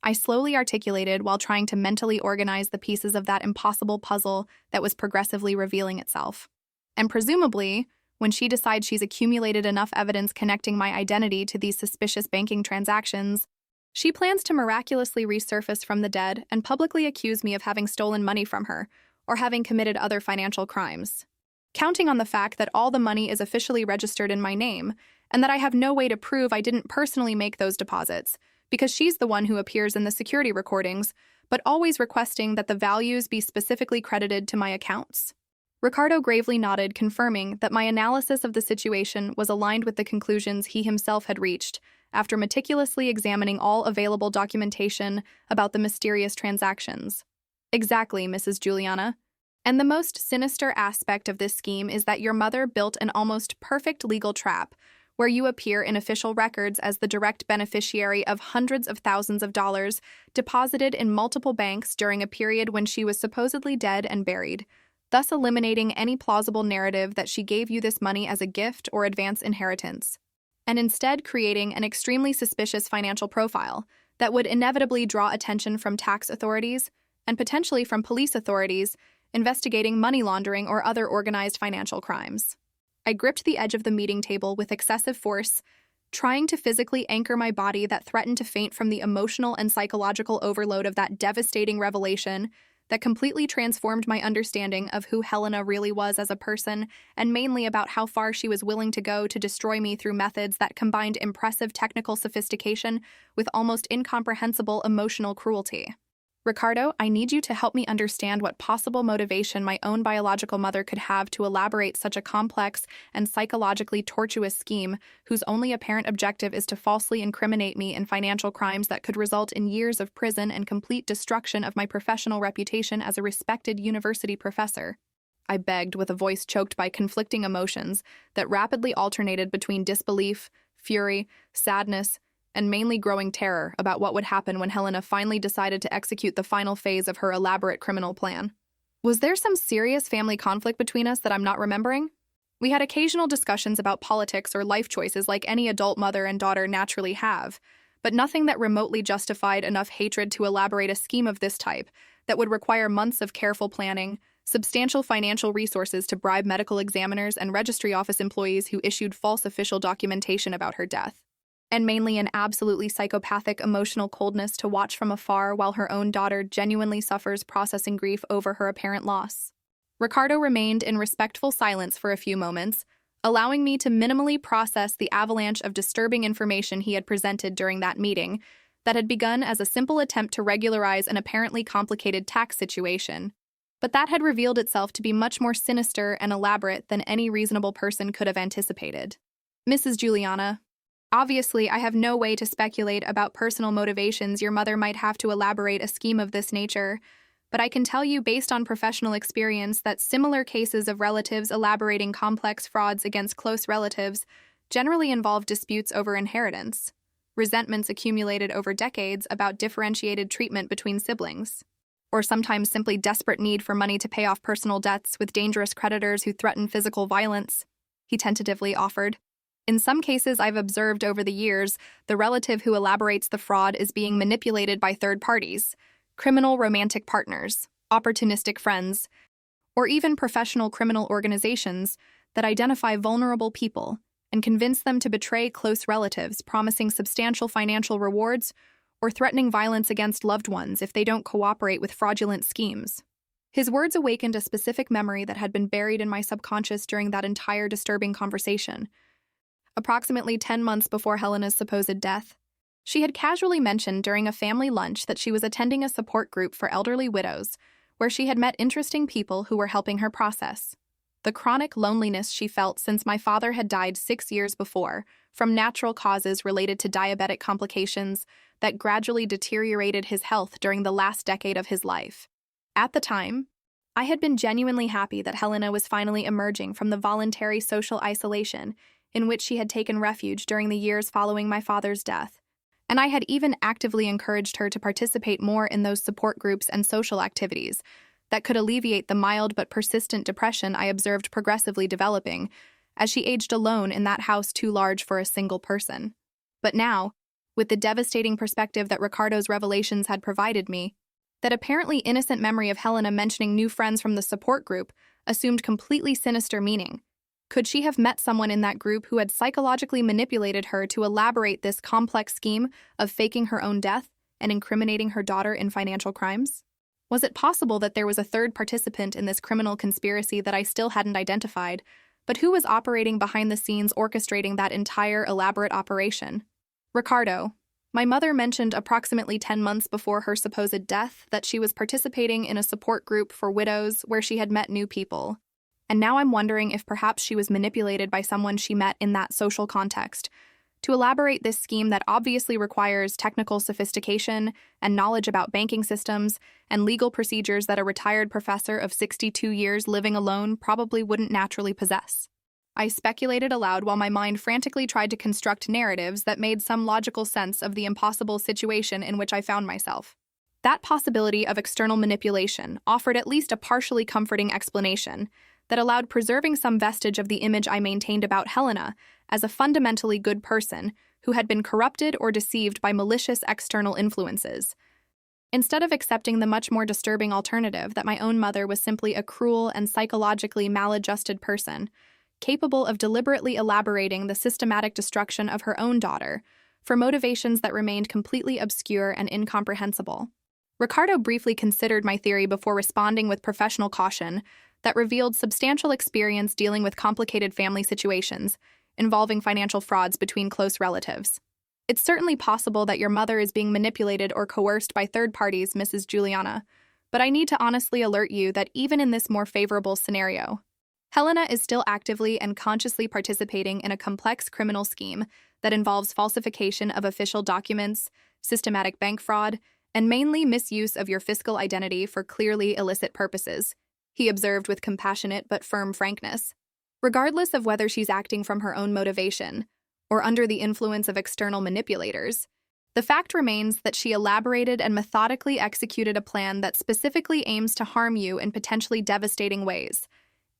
I slowly articulated while trying to mentally organize the pieces of that impossible puzzle that was progressively revealing itself. And presumably, when she decides she's accumulated enough evidence connecting my identity to these suspicious banking transactions, she plans to miraculously resurface from the dead and publicly accuse me of having stolen money from her or having committed other financial crimes. Counting on the fact that all the money is officially registered in my name, and that I have no way to prove I didn't personally make those deposits, because she's the one who appears in the security recordings, but always requesting that the values be specifically credited to my accounts. Ricardo gravely nodded, confirming that my analysis of the situation was aligned with the conclusions he himself had reached after meticulously examining all available documentation about the mysterious transactions. Exactly, Mrs. Juliana. And the most sinister aspect of this scheme is that your mother built an almost perfect legal trap where you appear in official records as the direct beneficiary of hundreds of thousands of dollars deposited in multiple banks during a period when she was supposedly dead and buried, thus eliminating any plausible narrative that she gave you this money as a gift or advance inheritance, and instead creating an extremely suspicious financial profile that would inevitably draw attention from tax authorities and potentially from police authorities investigating money laundering or other organized financial crimes. I gripped the edge of the meeting table with excessive force, trying to physically anchor my body that threatened to faint from the emotional and psychological overload of that devastating revelation that completely transformed my understanding of who Helena really was as a person, and mainly about how far she was willing to go to destroy me through methods that combined impressive technical sophistication with almost incomprehensible emotional cruelty. Ricardo, I need you to help me understand what possible motivation my own biological mother could have to elaborate such a complex and psychologically tortuous scheme whose only apparent objective is to falsely incriminate me in financial crimes that could result in years of prison and complete destruction of my professional reputation as a respected university professor. I begged with a voice choked by conflicting emotions that rapidly alternated between disbelief, fury, sadness, and mainly growing terror about what would happen when Helena finally decided to execute the final phase of her elaborate criminal plan. Was there some serious family conflict between us that I'm not remembering? We had occasional discussions about politics or life choices like any adult mother and daughter naturally have, but nothing that remotely justified enough hatred to elaborate a scheme of this type that would require months of careful planning, substantial financial resources to bribe medical examiners and registry office employees who issued false official documentation about her death, and mainly an absolutely psychopathic emotional coldness to watch from afar while her own daughter genuinely suffers processing grief over her apparent loss. Ricardo remained in respectful silence for a few moments, allowing me to minimally process the avalanche of disturbing information he had presented during that meeting that had begun as a simple attempt to regularize an apparently complicated tax situation, but that had revealed itself to be much more sinister and elaborate than any reasonable person could have anticipated. Mrs. Juliana, obviously, I have no way to speculate about personal motivations your mother might have to elaborate a scheme of this nature, but I can tell you based on professional experience that similar cases of relatives elaborating complex frauds against close relatives generally involve disputes over inheritance, resentments accumulated over decades about differentiated treatment between siblings, or sometimes simply desperate need for money to pay off personal debts with dangerous creditors who threaten physical violence, he tentatively offered. In some cases I've observed over the years, the relative who elaborates the fraud is being manipulated by third parties, criminal romantic partners, opportunistic friends, or even professional criminal organizations that identify vulnerable people and convince them to betray close relatives, promising substantial financial rewards or threatening violence against loved ones if they don't cooperate with fraudulent schemes. His words awakened a specific memory that had been buried in my subconscious during that entire disturbing conversation. Approximately 10 months before Helena's supposed death, she had casually mentioned during a family lunch that she was attending a support group for elderly widows, where she had met interesting people who were helping her process the chronic loneliness she felt since my father had died 6 years before from natural causes related to diabetic complications that gradually deteriorated his health during the last decade of his life. At the time, I had been genuinely happy that Helena was finally emerging from the voluntary social isolation in which she had taken refuge during the years following my father's death, and I had even actively encouraged her to participate more in those support groups and social activities that could alleviate the mild but persistent depression I observed progressively developing as she aged alone in that house too large for a single person. But now, with the devastating perspective that Ricardo's revelations had provided me, that apparently innocent memory of Helena mentioning new friends from the support group assumed completely sinister meaning. Could she have met someone in that group who had psychologically manipulated her to elaborate this complex scheme of faking her own death and incriminating her daughter in financial crimes? Was it possible that there was a third participant in this criminal conspiracy that I still hadn't identified, but who was operating behind the scenes orchestrating that entire elaborate operation? Ricardo, my mother mentioned approximately 10 months before her supposed death that she was participating in a support group for widows where she had met new people. And now I'm wondering if perhaps she was manipulated by someone she met in that social context to elaborate this scheme that obviously requires technical sophistication and knowledge about banking systems and legal procedures that a retired professor of 62 years living alone probably wouldn't naturally possess. I speculated aloud while my mind frantically tried to construct narratives that made some logical sense of the impossible situation in which I found myself. That possibility of external manipulation offered at least a partially comforting explanation that allowed preserving some vestige of the image I maintained about Helena as a fundamentally good person who had been corrupted or deceived by malicious external influences. Instead of accepting the much more disturbing alternative that my own mother was simply a cruel and psychologically maladjusted person, capable of deliberately elaborating the systematic destruction of her own daughter for motivations that remained completely obscure and incomprehensible. Ricardo briefly considered my theory before responding with professional caution that revealed substantial experience dealing with complicated family situations involving financial frauds between close relatives. It's certainly possible that your mother is being manipulated or coerced by third parties, Mrs. Juliana, but I need to honestly alert you that even in this more favorable scenario, Helena is still actively and consciously participating in a complex criminal scheme that involves falsification of official documents, systematic bank fraud, and mainly misuse of your fiscal identity for clearly illicit purposes, he observed with compassionate but firm frankness. Regardless of whether she's acting from her own motivation or under the influence of external manipulators, the fact remains that she elaborated and methodically executed a plan that specifically aims to harm you in potentially devastating ways,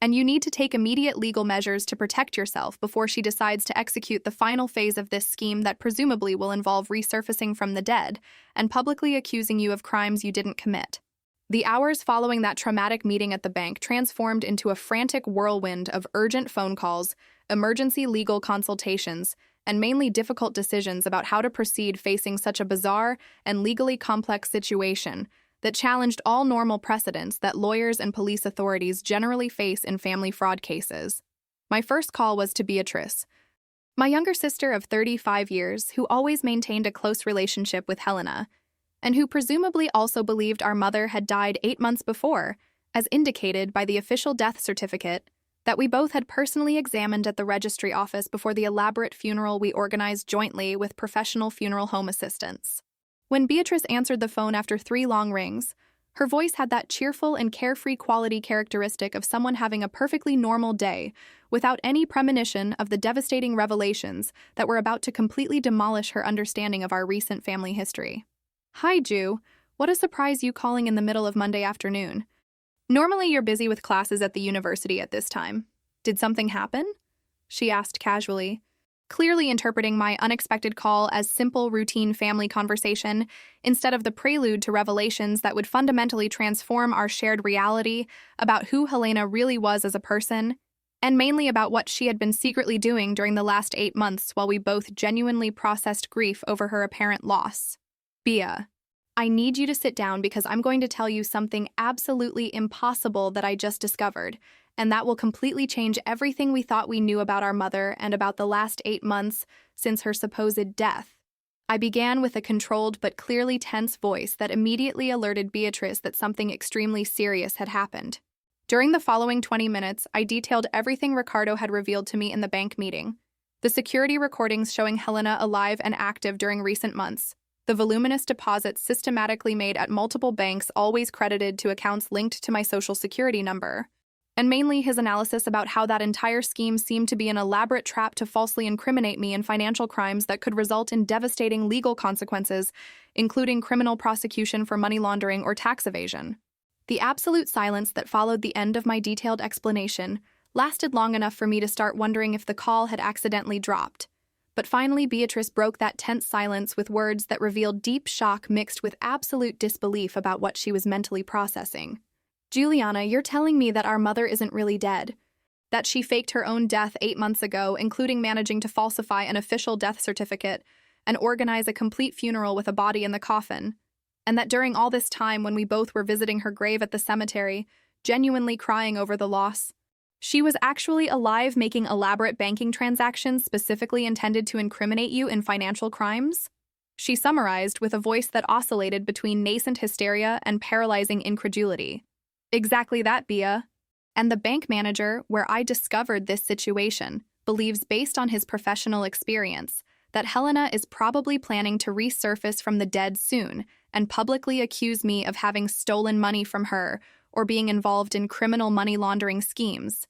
and you need to take immediate legal measures to protect yourself before she decides to execute the final phase of this scheme that presumably will involve resurfacing from the dead and publicly accusing you of crimes you didn't commit. The hours following that traumatic meeting at the bank transformed into a frantic whirlwind of urgent phone calls, emergency legal consultations, and mainly difficult decisions about how to proceed facing such a bizarre and legally complex situation that challenged all normal precedents that lawyers and police authorities generally face in family fraud cases. My first call was to Beatrice, my younger sister of 35 years who always maintained a close relationship with Helena, and who presumably also believed our mother had died 8 months before, as indicated by the official death certificate that we both had personally examined at the registry office before the elaborate funeral we organized jointly with professional funeral home assistants. When Beatrice answered the phone after 3 long rings, her voice had that cheerful and carefree quality characteristic of someone having a perfectly normal day, without any premonition of the devastating revelations that were about to completely demolish her understanding of our recent family history. "Hi, Ju. What a surprise you calling in the middle of Monday afternoon. Normally you're busy with classes at the university at this time. Did something happen?" she asked casually, clearly interpreting my unexpected call as simple, routine family conversation instead of the prelude to revelations that would fundamentally transform our shared reality about who Helena really was as a person, and mainly about what she had been secretly doing during the last 8 months while we both genuinely processed grief over her apparent loss. "Bea, I need you to sit down because I'm going to tell you something absolutely impossible that I just discovered, and that will completely change everything we thought we knew about our mother and about the last 8 months since her supposed death." I began with a controlled but clearly tense voice that immediately alerted Beatrice that something extremely serious had happened. During the following 20 minutes, I detailed everything Ricardo had revealed to me in the bank meeting. The security recordings showing Helena alive and active during recent months, the voluminous deposits systematically made at multiple banks always credited to accounts linked to my social security number, and mainly his analysis about how that entire scheme seemed to be an elaborate trap to falsely incriminate me in financial crimes that could result in devastating legal consequences, including criminal prosecution for money laundering or tax evasion. The absolute silence that followed the end of my detailed explanation lasted long enough for me to start wondering if the call had accidentally dropped. But finally, Beatrice broke that tense silence with words that revealed deep shock mixed with absolute disbelief about what she was mentally processing. "Juliana, you're telling me that our mother isn't really dead, that she faked her own death 8 months ago, including managing to falsify an official death certificate and organize a complete funeral with a body in the coffin, and that during all this time when we both were visiting her grave at the cemetery, genuinely crying over the loss, she was actually alive making elaborate banking transactions specifically intended to incriminate you in financial crimes?" She summarized with a voice that oscillated between nascent hysteria and paralyzing incredulity. "Exactly that, Bea. And the bank manager, where I discovered this situation, believes based on his professional experience that Helena is probably planning to resurface from the dead soon and publicly accuse me of having stolen money from her or being involved in criminal money laundering schemes.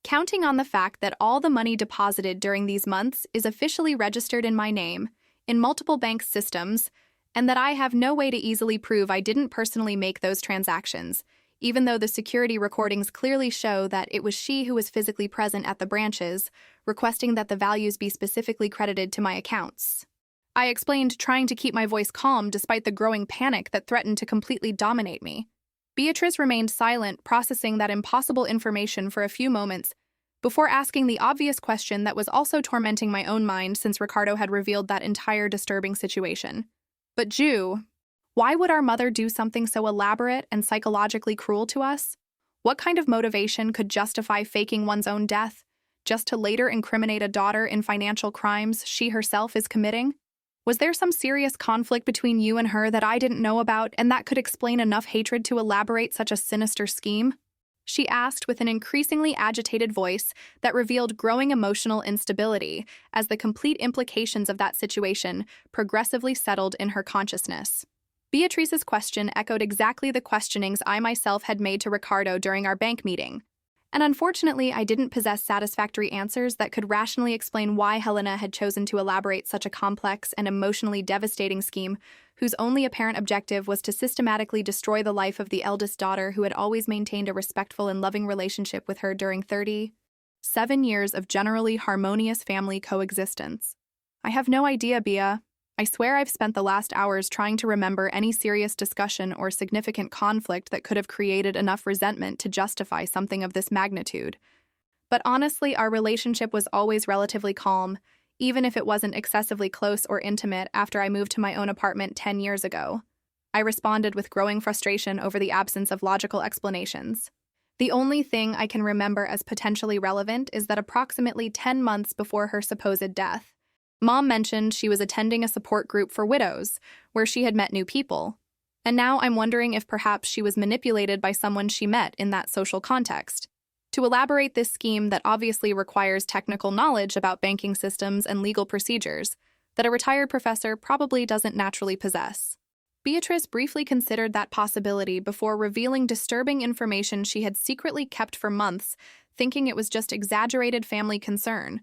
Counting on the fact that all the money deposited during these months is officially registered in my name, in multiple bank systems, and that I have no way to easily prove I didn't personally make those transactions, even though the security recordings clearly show that it was she who was physically present at the branches, requesting that the values be specifically credited to my accounts. I explained, trying to keep my voice calm despite the growing panic that threatened to completely dominate me. Beatrice remained silent, processing that impossible information for a few moments, before asking the obvious question that was also tormenting my own mind since Ricardo had revealed that entire disturbing situation. But Ju, why would our mother do something so elaborate and psychologically cruel to us? What kind of motivation could justify faking one's own death, just to later incriminate a daughter in financial crimes she herself is committing? Was there some serious conflict between you and her that I didn't know about and that could explain enough hatred to elaborate such a sinister scheme? She asked with an increasingly agitated voice that revealed growing emotional instability as the complete implications of that situation progressively settled in her consciousness. Beatrice's question echoed exactly the questionings I myself had made to Ricardo during our bank meeting. And unfortunately, I didn't possess satisfactory answers that could rationally explain why Helena had chosen to elaborate such a complex and emotionally devastating scheme whose only apparent objective was to systematically destroy the life of the eldest daughter who had always maintained a respectful and loving relationship with her during 37 years of generally harmonious family coexistence. I have no idea, Bea. I swear I've spent the last hours trying to remember any serious discussion or significant conflict that could have created enough resentment to justify something of this magnitude. But honestly, our relationship was always relatively calm, even if it wasn't excessively close or intimate after I moved to my own apartment 10 years ago. I responded with growing frustration over the absence of logical explanations. The only thing I can remember as potentially relevant is that approximately 10 months before her supposed death, Mom mentioned she was attending a support group for widows, where she had met new people. And now I'm wondering if perhaps she was manipulated by someone she met in that social context to elaborate this scheme that obviously requires technical knowledge about banking systems and legal procedures that a retired professor probably doesn't naturally possess. Beatrice briefly considered that possibility before revealing disturbing information she had secretly kept for months, thinking it was just exaggerated family concern,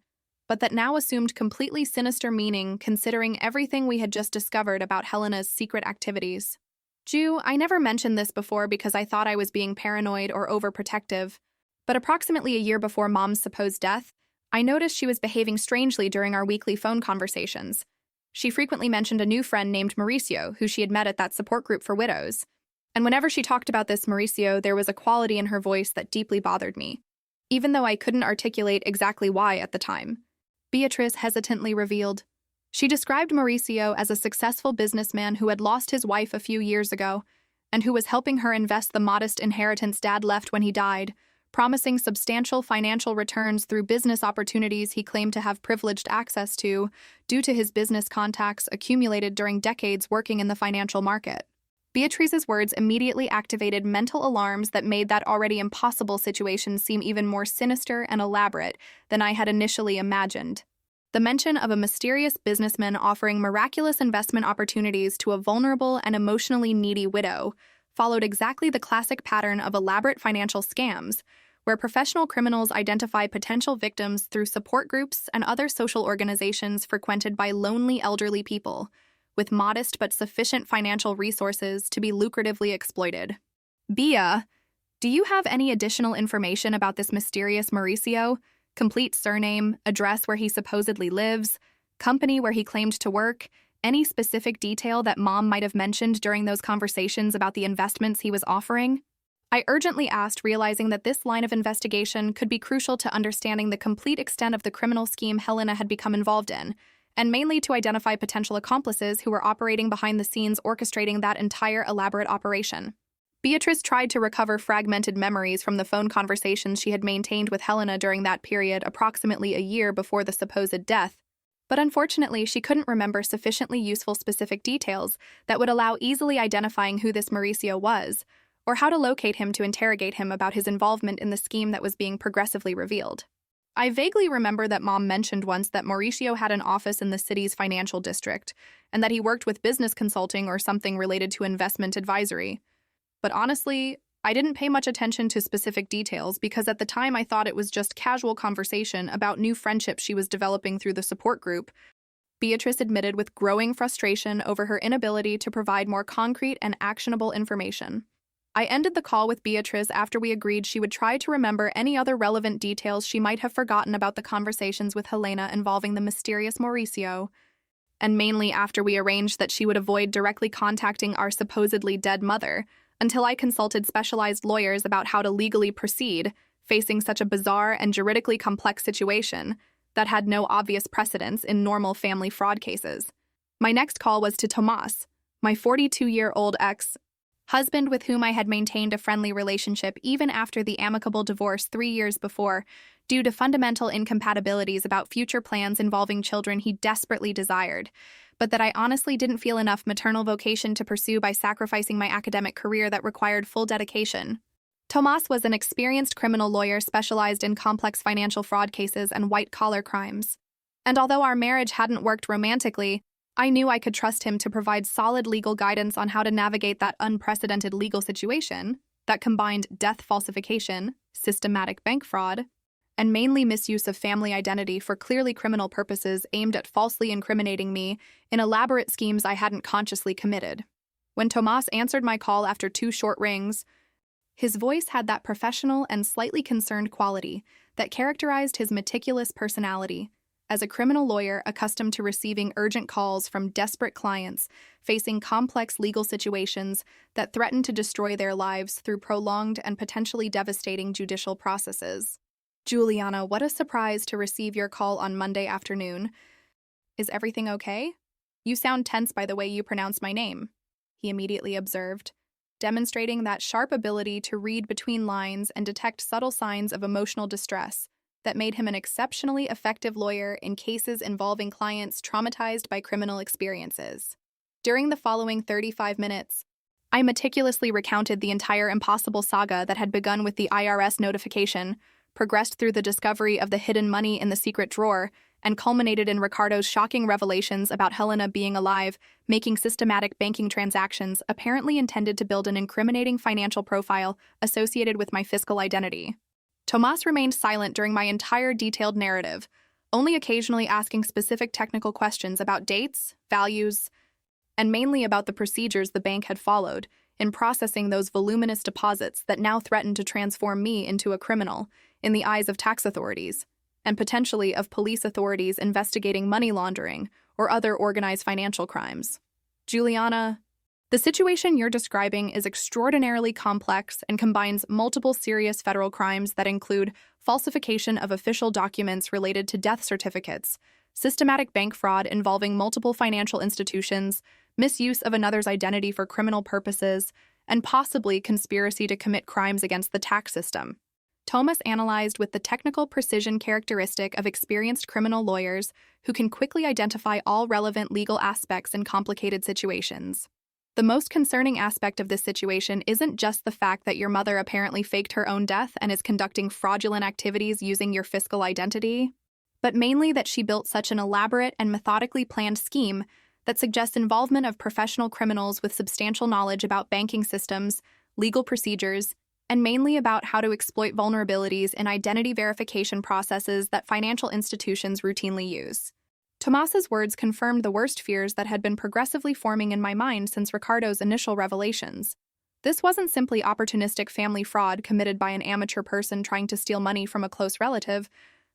but that now assumed completely sinister meaning considering everything we had just discovered about Helena's secret activities. Ju, I never mentioned this before because I thought I was being paranoid or overprotective, but approximately a year before Mom's supposed death, I noticed she was behaving strangely during our weekly phone conversations. She frequently mentioned a new friend named Mauricio, who she had met at that support group for widows. And whenever she talked about this Mauricio, there was a quality in her voice that deeply bothered me, even though I couldn't articulate exactly why at the time. Beatrice hesitantly revealed. She described Mauricio as a successful businessman who had lost his wife a few years ago and who was helping her invest the modest inheritance Dad left when he died, promising substantial financial returns through business opportunities he claimed to have privileged access to due to his business contacts accumulated during decades working in the financial market. Beatrice's words immediately activated mental alarms that made that already impossible situation seem even more sinister and elaborate than I had initially imagined. The mention of a mysterious businessman offering miraculous investment opportunities to a vulnerable and emotionally needy widow followed exactly the classic pattern of elaborate financial scams, where professional criminals identify potential victims through support groups and other social organizations frequented by lonely elderly people, with modest but sufficient financial resources to be lucratively exploited. Bea, do you have any additional information about this mysterious Mauricio? Complete surname, address where he supposedly lives, company where he claimed to work, any specific detail that Mom might have mentioned during those conversations about the investments he was offering? I urgently asked, realizing that this line of investigation could be crucial to understanding the complete extent of the criminal scheme Helena had become involved in, and mainly to identify potential accomplices who were operating behind the scenes orchestrating that entire elaborate operation. Beatrice tried to recover fragmented memories from the phone conversations she had maintained with Helena during that period approximately a year before the supposed death, but unfortunately she couldn't remember sufficiently useful specific details that would allow easily identifying who this Mauricio was, or how to locate him to interrogate him about his involvement in the scheme that was being progressively revealed. I vaguely remember that Mom mentioned once that Mauricio had an office in the city's financial district, and that he worked with business consulting or something related to investment advisory. But honestly, I didn't pay much attention to specific details because at the time I thought it was just casual conversation about new friendships she was developing through the support group. Beatrice admitted with growing frustration over her inability to provide more concrete and actionable information. I ended the call with Beatrice after we agreed she would try to remember any other relevant details she might have forgotten about the conversations with Helena involving the mysterious Mauricio, and mainly after we arranged that she would avoid directly contacting our supposedly dead mother until I consulted specialized lawyers about how to legally proceed, facing such a bizarre and juridically complex situation that had no obvious precedence in normal family fraud cases. My next call was to Tomas, my 42-year-old ex-husband with whom I had maintained a friendly relationship even after the amicable divorce 3 years before, due to fundamental incompatibilities about future plans involving children he desperately desired, but that I honestly didn't feel enough maternal vocation to pursue by sacrificing my academic career that required full dedication. Tomas was an experienced criminal lawyer specialized in complex financial fraud cases and white-collar crimes. And although our marriage hadn't worked romantically, I knew I could trust him to provide solid legal guidance on how to navigate that unprecedented legal situation that combined death falsification, systematic bank fraud, and mainly misuse of family identity for clearly criminal purposes aimed at falsely incriminating me in elaborate schemes I hadn't consciously committed. When Tomas answered my call after 2 short rings, his voice had that professional and slightly concerned quality that characterized his meticulous personality. As a criminal lawyer accustomed to receiving urgent calls from desperate clients facing complex legal situations that threatened to destroy their lives through prolonged and potentially devastating judicial processes. Juliana, what a surprise to receive your call on Monday afternoon. Is everything okay? You sound tense by the way you pronounce my name, he immediately observed, demonstrating that sharp ability to read between lines and detect subtle signs of emotional distress that made him an exceptionally effective lawyer in cases involving clients traumatized by criminal experiences. During the following 35 minutes, I meticulously recounted the entire impossible saga that had begun with the IRS notification, progressed through the discovery of the hidden money in the secret drawer, and culminated in Ricardo's shocking revelations about Helena being alive, making systematic banking transactions apparently intended to build an incriminating financial profile associated with my fiscal identity. Tomas remained silent during my entire detailed narrative, only occasionally asking specific technical questions about dates, values, and mainly about the procedures the bank had followed in processing those voluminous deposits that now threatened to transform me into a criminal in the eyes of tax authorities, and potentially of police authorities investigating money laundering or other organized financial crimes. Juliana, the situation you're describing is extraordinarily complex and combines multiple serious federal crimes that include falsification of official documents related to death certificates, systematic bank fraud involving multiple financial institutions, misuse of another's identity for criminal purposes, and possibly conspiracy to commit crimes against the tax system. Tomas analyzed with the technical precision characteristic of experienced criminal lawyers who can quickly identify all relevant legal aspects in complicated situations. The most concerning aspect of this situation isn't just the fact that your mother apparently faked her own death and is conducting fraudulent activities using your fiscal identity, but mainly that she built such an elaborate and methodically planned scheme that suggests involvement of professional criminals with substantial knowledge about banking systems, legal procedures, and mainly about how to exploit vulnerabilities in identity verification processes that financial institutions routinely use. Tomas's words confirmed the worst fears that had been progressively forming in my mind since Ricardo's initial revelations. This wasn't simply opportunistic family fraud committed by an amateur person trying to steal money from a close relative,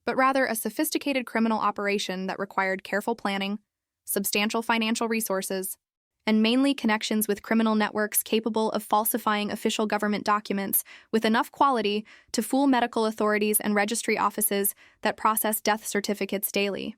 but rather a sophisticated criminal operation that required careful planning, substantial financial resources, and mainly connections with criminal networks capable of falsifying official government documents with enough quality to fool medical authorities and registry offices that process death certificates daily.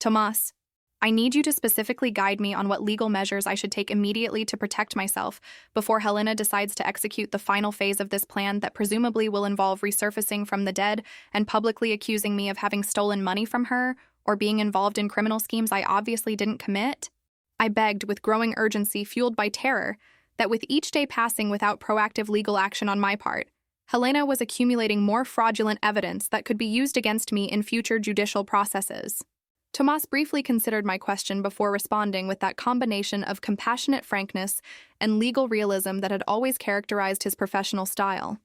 Tomas, I need you to specifically guide me on what legal measures I should take immediately to protect myself before Helena decides to execute the final phase of this plan that presumably will involve resurfacing from the dead and publicly accusing me of having stolen money from her or being involved in criminal schemes I obviously didn't commit. I begged with growing urgency fueled by terror that with each day passing without proactive legal action on my part, Helena was accumulating more fraudulent evidence that could be used against me in future judicial processes. Tomas briefly considered my question before responding with that combination of compassionate frankness and legal realism that had always characterized his professional style.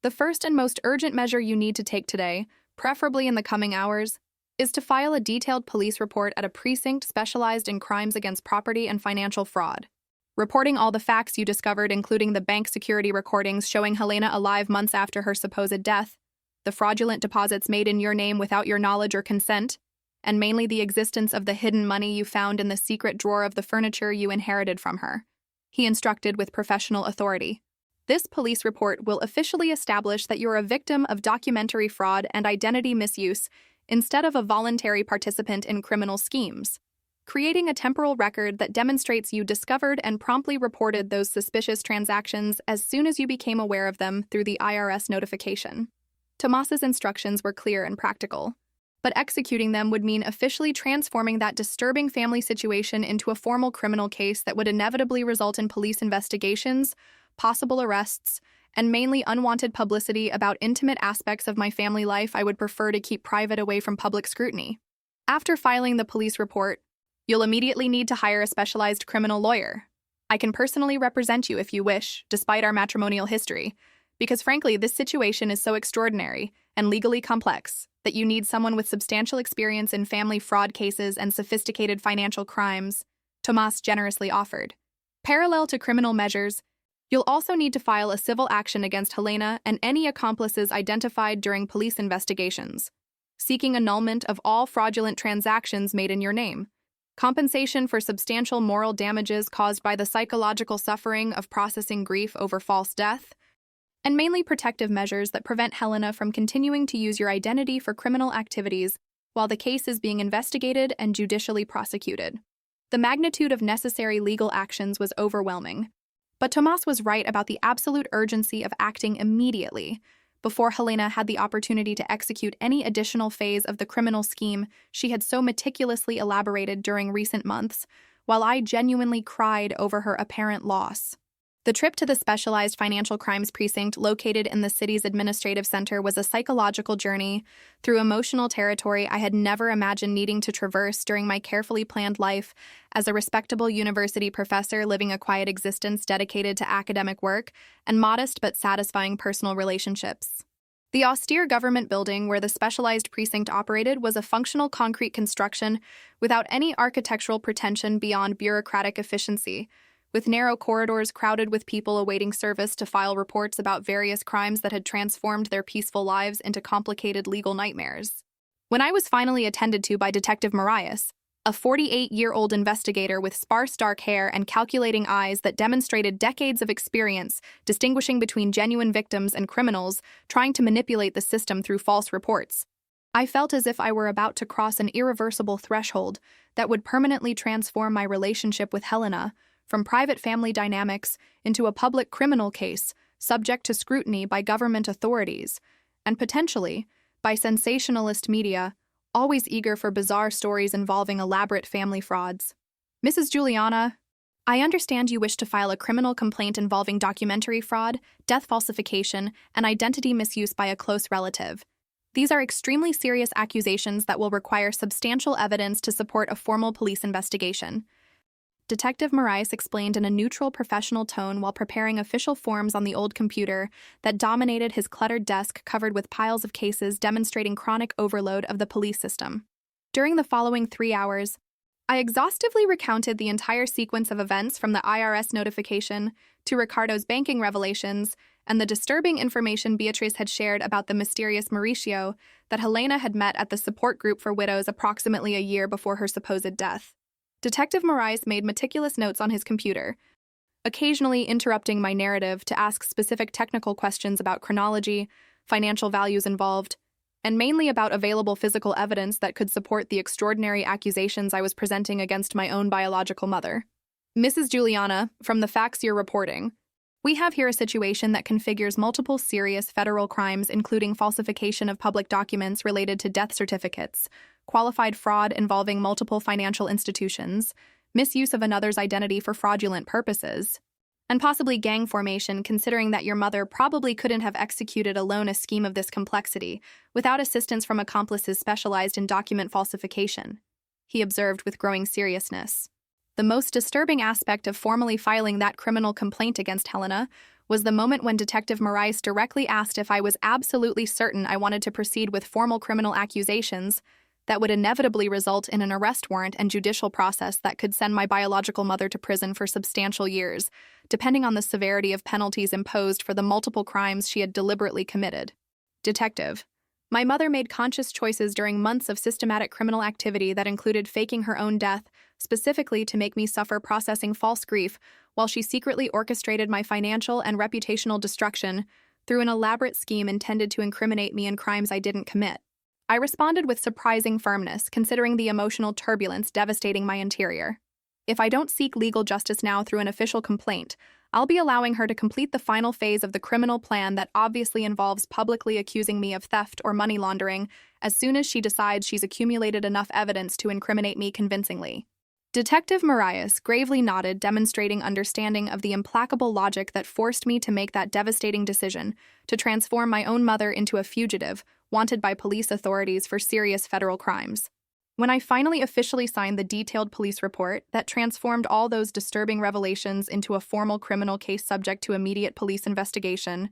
The first and most urgent measure you need to take today, preferably in the coming hours, is to file a detailed police report at a precinct specialized in crimes against property and financial fraud. reporting all the facts you discovered, including the bank security recordings showing Helena alive months after her supposed death, the fraudulent deposits made in your name without your knowledge or consent, and mainly the existence of the hidden money you found in the secret drawer of the furniture you inherited from her. He instructed with professional authority. This police report will officially establish that you're a victim of documentary fraud and identity misuse instead of a voluntary participant in criminal schemes, creating a temporal record that demonstrates you discovered and promptly reported those suspicious transactions as soon as you became aware of them through the IRS notification. Tomas's instructions were clear and practical, but executing them would mean officially transforming that disturbing family situation into a formal criminal case that would inevitably result in police investigations, possible arrests, and mainly unwanted publicity about intimate aspects of my family life I would prefer to keep private away from public scrutiny. After filing the police report, you'll immediately need to hire a specialized criminal lawyer. I can personally represent you if you wish, despite our matrimonial history, because frankly, this situation is so extraordinary and legally complex that you need someone with substantial experience in family fraud cases and sophisticated financial crimes, Tomas generously offered. Parallel to criminal measures, you'll also need to file a civil action against Helena and any accomplices identified during police investigations, seeking annulment of all fraudulent transactions made in your name, compensation for substantial moral damages caused by the psychological suffering of processing grief over false death, and mainly protective measures that prevent Helena from continuing to use your identity for criminal activities while the case is being investigated and judicially prosecuted. The magnitude of necessary legal actions was overwhelming, but Tomas was right about the absolute urgency of acting immediately before Helena had the opportunity to execute any additional phase of the criminal scheme she had so meticulously elaborated during recent months, while I genuinely cried over her apparent loss. The trip to the Specialized Financial Crimes Precinct located in the city's administrative center was a psychological journey through emotional territory I had never imagined needing to traverse during my carefully planned life as a respectable university professor living a quiet existence dedicated to academic work and modest but satisfying personal relationships. The austere government building where the specialized precinct operated was a functional concrete construction without any architectural pretension beyond bureaucratic efficiency, with narrow corridors crowded with people awaiting service to file reports about various crimes that had transformed their peaceful lives into complicated legal nightmares. When I was finally attended to by Detective Marias, a 48-year-old investigator with sparse dark hair and calculating eyes that demonstrated decades of experience distinguishing between genuine victims and criminals trying to manipulate the system through false reports, I felt as if I were about to cross an irreversible threshold that would permanently transform my relationship with Helena from private family dynamics into a public criminal case subject to scrutiny by government authorities, and potentially by sensationalist media, always eager for bizarre stories involving elaborate family frauds. Mrs. Juliana, I understand you wish to file a criminal complaint involving documentary fraud, death falsification, and identity misuse by a close relative. These are extremely serious accusations that will require substantial evidence to support a formal police investigation. Detective Marias explained in a neutral professional tone while preparing official forms on the old computer that dominated his cluttered desk covered with piles of cases demonstrating chronic overload of the police system. During the following 3 hours, I exhaustively recounted the entire sequence of events from the IRS notification to Ricardo's banking revelations and the disturbing information Beatriz had shared about the mysterious Mauricio that Helena had met at the support group for widows approximately a year before her supposed death. Detective Marias made meticulous notes on his computer, occasionally interrupting my narrative to ask specific technical questions about chronology, financial values involved, and mainly about available physical evidence that could support the extraordinary accusations I was presenting against my own biological mother. Mrs. Juliana, from the facts you're reporting, we have here a situation that configures multiple serious federal crimes including falsification of public documents related to death certificates, qualified fraud involving multiple financial institutions, misuse of another's identity for fraudulent purposes, and possibly gang formation considering that your mother probably couldn't have executed alone a scheme of this complexity without assistance from accomplices specialized in document falsification, he observed with growing seriousness. The most disturbing aspect of formally filing that criminal complaint against Helena was the moment when Detective Marias directly asked if I was absolutely certain I wanted to proceed with formal criminal accusations that would inevitably result in an arrest warrant and judicial process that could send my biological mother to prison for substantial years, depending on the severity of penalties imposed for the multiple crimes she had deliberately committed. Detective. My mother made conscious choices during months of systematic criminal activity that included faking her own death, specifically to make me suffer processing false grief, while she secretly orchestrated my financial and reputational destruction through an elaborate scheme intended to incriminate me in crimes I didn't commit. I responded with surprising firmness, considering the emotional turbulence devastating my interior. If I don't seek legal justice now through an official complaint, I'll be allowing her to complete the final phase of the criminal plan that obviously involves publicly accusing me of theft or money laundering as soon as she decides she's accumulated enough evidence to incriminate me convincingly. Detective Marias gravely nodded, demonstrating understanding of the implacable logic that forced me to make that devastating decision to transform my own mother into a fugitive wanted by police authorities for serious federal crimes. When I finally officially signed the detailed police report that transformed all those disturbing revelations into a formal criminal case subject to immediate police investigation,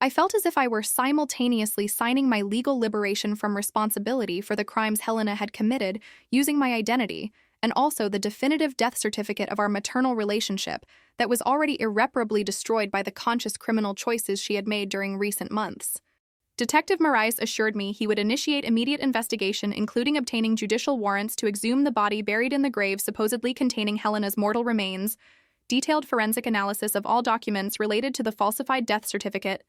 I felt as if I were simultaneously signing my legal liberation from responsibility for the crimes Helena had committed using my identity, and also the definitive death certificate of our maternal relationship that was already irreparably destroyed by the conscious criminal choices she had made during recent months. Detective Marias assured me he would initiate immediate investigation, including obtaining judicial warrants to exhume the body buried in the grave supposedly containing Helena's mortal remains, detailed forensic analysis of all documents related to the falsified death certificate,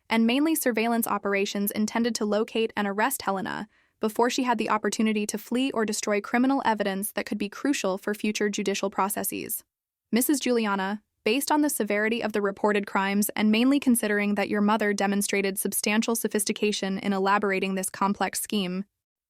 and mainly surveillance operations intended to locate and arrest Helena before she had the opportunity to flee or destroy criminal evidence that could be crucial for future judicial processes. Mrs. Juliana, based on the severity of the reported crimes and mainly considering that your mother demonstrated substantial sophistication in elaborating this complex scheme,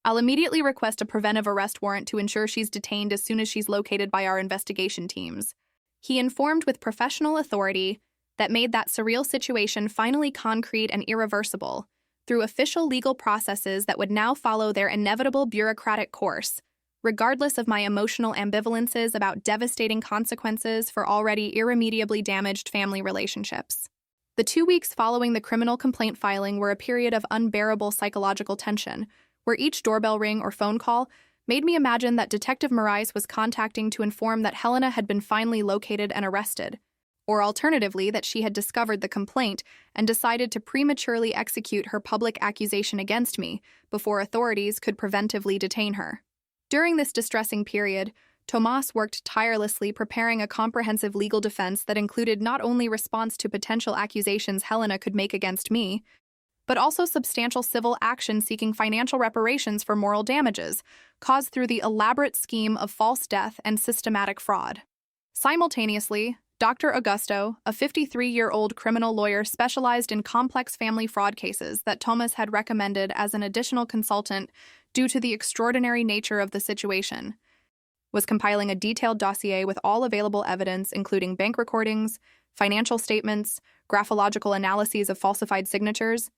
I'll immediately request a preventive arrest warrant to ensure she's detained as soon as she's located by our investigation teams. He informed with professional authority that made that surreal situation finally concrete and irreversible through official legal processes that would now follow their inevitable bureaucratic course, regardless of my emotional ambivalences about devastating consequences for already irremediably damaged family relationships. The 2 weeks following the criminal complaint filing were a period of unbearable psychological tension, where each doorbell ring or phone call made me imagine that Detective Marias was contacting to inform that Helena had been finally located and arrested, or alternatively that she had discovered the complaint and decided to prematurely execute her public accusation against me before authorities could preventively detain her. During this distressing period, Tomas worked tirelessly preparing a comprehensive legal defense that included not only response to potential accusations Helena could make against me, but also substantial civil action seeking financial reparations for moral damages caused through the elaborate scheme of false death and systematic fraud. Simultaneously, Dr. Augusto, a 53-year-old criminal lawyer specialized in complex family fraud cases that Tomas had recommended as an additional consultant due to the extraordinary nature of the situation, was compiling a detailed dossier with all available evidence, including bank recordings, financial statements, graphological analyses of falsified signatures,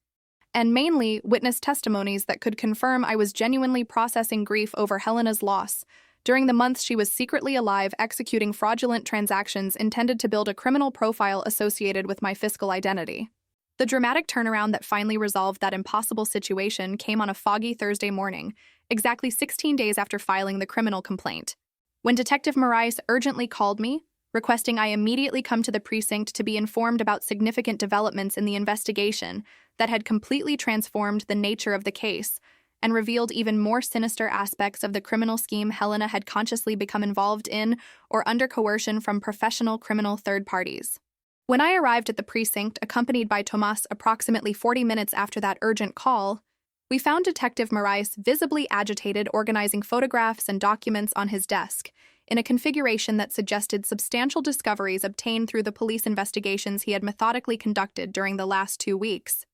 and mainly witness testimonies that could confirm I was genuinely processing grief over Helena's loss during the months she was secretly alive, executing fraudulent transactions intended to build a criminal profile associated with my fiscal identity. The dramatic turnaround that finally resolved that impossible situation came on a foggy Thursday morning, exactly 16 days after filing the criminal complaint, when Detective Marias urgently called me, requesting I immediately come to the precinct to be informed about significant developments in the investigation that had completely transformed the nature of the case and revealed even more sinister aspects of the criminal scheme Helena had consciously become involved in or under coercion from professional criminal third parties. When I arrived at the precinct, accompanied by Tomas approximately 40 minutes after that urgent call, we found Detective Marias visibly agitated, organizing photographs and documents on his desk in a configuration that suggested substantial discoveries obtained through the police investigations he had methodically conducted during the last 2 weeks.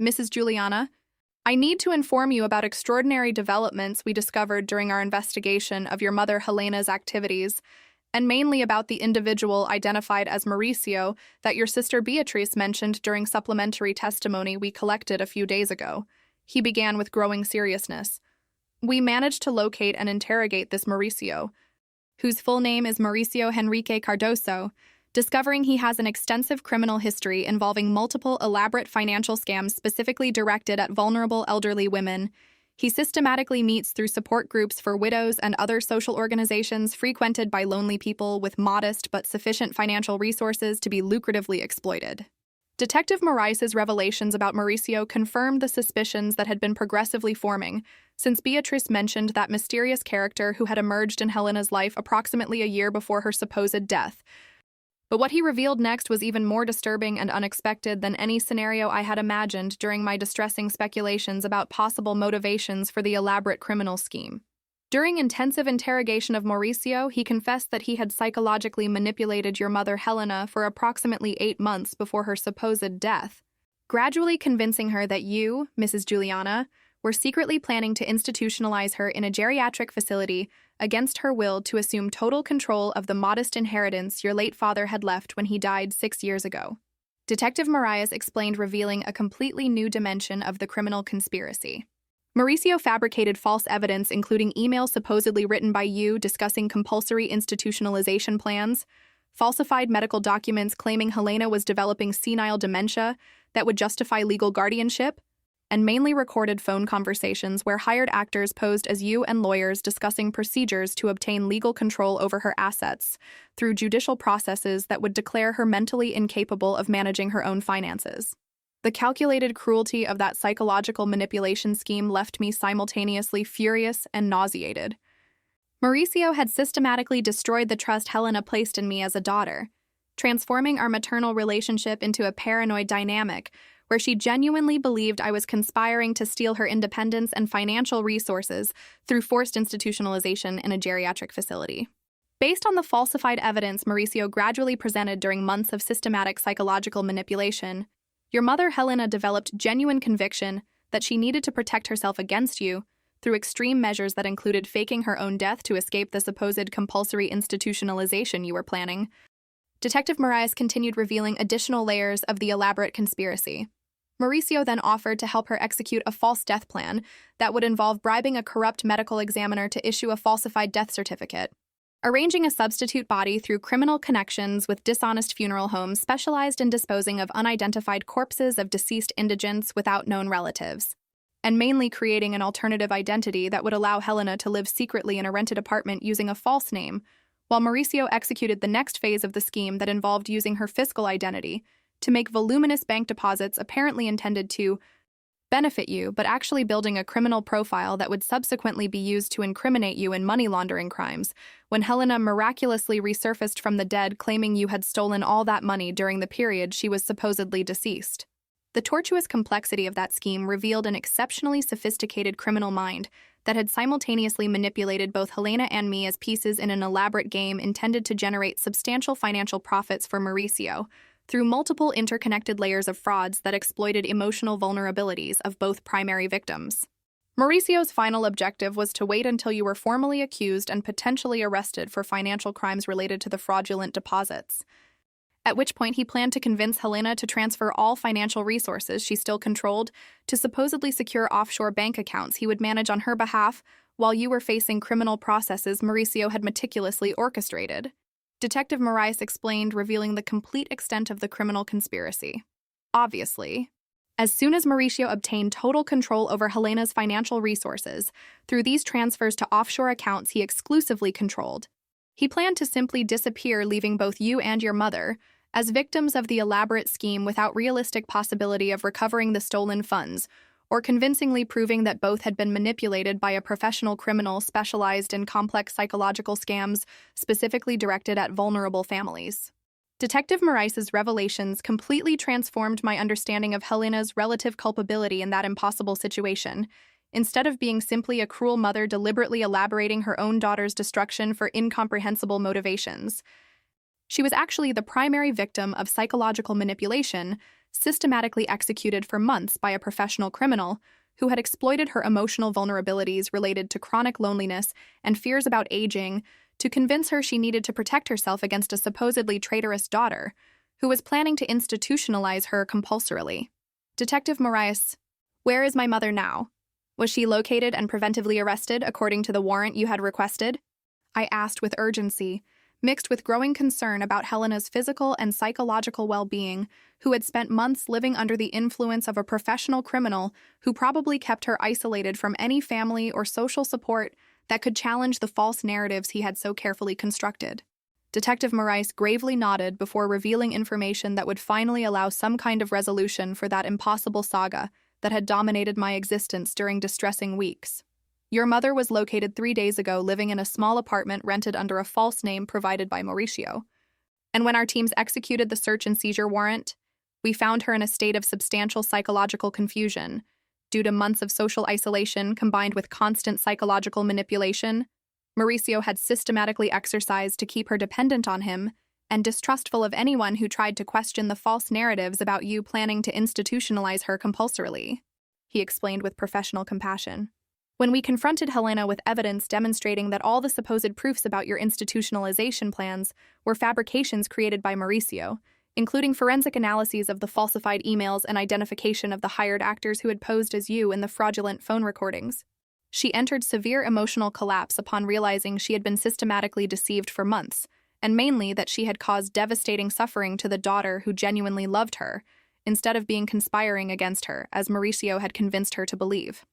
Mrs. Juliana, I need to inform you about extraordinary developments we discovered during our investigation of your mother Helena's activities, and mainly about the individual identified as Mauricio that your sister Beatrice mentioned during supplementary testimony we collected a few days ago. He began with growing seriousness. We managed to locate and interrogate this Mauricio, whose full name is Mauricio Henrique Cardoso, discovering he has an extensive criminal history involving multiple elaborate financial scams specifically directed at vulnerable elderly women. He systematically meets through support groups for widows and other social organizations frequented by lonely people with modest but sufficient financial resources to be lucratively exploited. Detective Moraes' revelations about Mauricio confirmed the suspicions that had been progressively forming, since Beatrice mentioned that mysterious character who had emerged in Helena's life approximately a year before her supposed death. But what he revealed next was even more disturbing and unexpected than any scenario I had imagined during my distressing speculations about possible motivations for the elaborate criminal scheme. During intensive interrogation of Mauricio, he confessed that he had psychologically manipulated your mother Helena for approximately 8 months before her supposed death, gradually convincing her that you, Mrs. Juliana, were secretly planning to institutionalize her in a geriatric facility against her will to assume total control of the modest inheritance your late father had left when he died 6 years ago. Detective Moraes explained, revealing a completely new dimension of the criminal conspiracy. Mauricio fabricated false evidence, including emails supposedly written by you discussing compulsory institutionalization plans, falsified medical documents claiming Helena was developing senile dementia that would justify legal guardianship, and mainly recorded phone conversations where hired actors posed as you and lawyers discussing procedures to obtain legal control over her assets through judicial processes that would declare her mentally incapable of managing her own finances. The calculated cruelty of that psychological manipulation scheme left me simultaneously furious and nauseated. Mauricio had systematically destroyed the trust Helena placed in me as a daughter, transforming our maternal relationship into a paranoid dynamic where she genuinely believed I was conspiring to steal her independence and financial resources through forced institutionalization in a geriatric facility. Based on the falsified evidence Mauricio gradually presented during months of systematic psychological manipulation, your mother Helena developed genuine conviction that she needed to protect herself against you through extreme measures that included faking her own death to escape the supposed compulsory institutionalization you were planning. Detective Moraes continued, revealing additional layers of the elaborate conspiracy. Mauricio then offered to help her execute a false death plan that would involve bribing a corrupt medical examiner to issue a falsified death certificate, arranging a substitute body through criminal connections with dishonest funeral homes specialized in disposing of unidentified corpses of deceased indigents without known relatives, and mainly creating an alternative identity that would allow Helena to live secretly in a rented apartment using a false name, while Mauricio executed the next phase of the scheme that involved using her fiscal identity to make voluminous bank deposits apparently intended to benefit you, but actually building a criminal profile that would subsequently be used to incriminate you in money laundering crimes, when Helena miraculously resurfaced from the dead claiming you had stolen all that money during the period she was supposedly deceased. The tortuous complexity of that scheme revealed an exceptionally sophisticated criminal mind that had simultaneously manipulated both Helena and me as pieces in an elaborate game intended to generate substantial financial profits for Mauricio, through multiple interconnected layers of frauds that exploited emotional vulnerabilities of both primary victims. Mauricio's final objective was to wait until you were formally accused and potentially arrested for financial crimes related to the fraudulent deposits, at which point he planned to convince Helena to transfer all financial resources she still controlled to supposedly secure offshore bank accounts he would manage on her behalf while you were facing criminal processes Mauricio had meticulously orchestrated. Detective Moraes explained, revealing the complete extent of the criminal conspiracy. Obviously, as soon as Mauricio obtained total control over Helena's financial resources through these transfers to offshore accounts he exclusively controlled, he planned to simply disappear, leaving both you and your mother as victims of the elaborate scheme without realistic possibility of recovering the stolen funds or convincingly proving that both had been manipulated by a professional criminal specialized in complex psychological scams specifically directed at vulnerable families. Detective Moraes' revelations completely transformed my understanding of Helena's relative culpability in that impossible situation. Instead of being simply a cruel mother deliberately elaborating her own daughter's destruction for incomprehensible motivations, she was actually the primary victim of psychological manipulation systematically executed for months by a professional criminal who had exploited her emotional vulnerabilities related to chronic loneliness and fears about aging to convince her she needed to protect herself against a supposedly traitorous daughter who was planning to institutionalize her compulsorily. Detective Moraes, where is my mother now? Was she located and preventively arrested according to the warrant you had requested? I asked with urgency, mixed with growing concern about Helena's physical and psychological well-being, who had spent months living under the influence of a professional criminal who probably kept her isolated from any family or social support that could challenge the false narratives he had so carefully constructed. Detective Morais gravely nodded before revealing information that would finally allow some kind of resolution for that impossible saga that had dominated my existence during distressing weeks. Your mother was located 3 days ago living in a small apartment rented under a false name provided by Mauricio. And when our teams executed the search and seizure warrant, we found her in a state of substantial psychological confusion due to months of social isolation combined with constant psychological manipulation. Mauricio had systematically exercised to keep her dependent on him and distrustful of anyone who tried to question the false narratives about you planning to institutionalize her compulsorily, he explained with professional compassion. When we confronted Helena with evidence demonstrating that all the supposed proofs about your institutionalization plans were fabrications created by Mauricio, including forensic analyses of the falsified emails and identification of the hired actors who had posed as you in the fraudulent phone recordings, she entered severe emotional collapse upon realizing she had been systematically deceived for months, and mainly that she had caused devastating suffering to the daughter who genuinely loved her, instead of being conspiring against her, as Mauricio had convinced her to believe.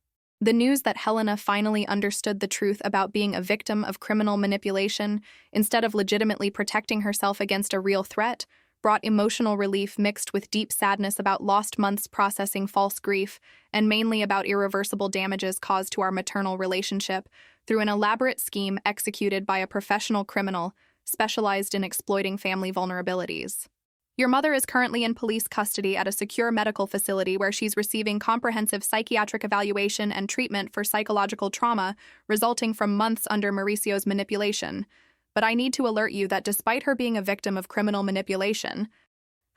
The news that Helena finally understood the truth about being a victim of criminal manipulation, instead of legitimately protecting herself against a real threat, brought emotional relief mixed with deep sadness about lost months processing false grief, and mainly about irreversible damages caused to our maternal relationship through an elaborate scheme executed by a professional criminal specialized in exploiting family vulnerabilities. Your mother is currently in police custody at a secure medical facility where she's receiving comprehensive psychiatric evaluation and treatment for psychological trauma resulting from months under Mauricio's manipulation. But I need to alert you that despite her being a victim of criminal manipulation,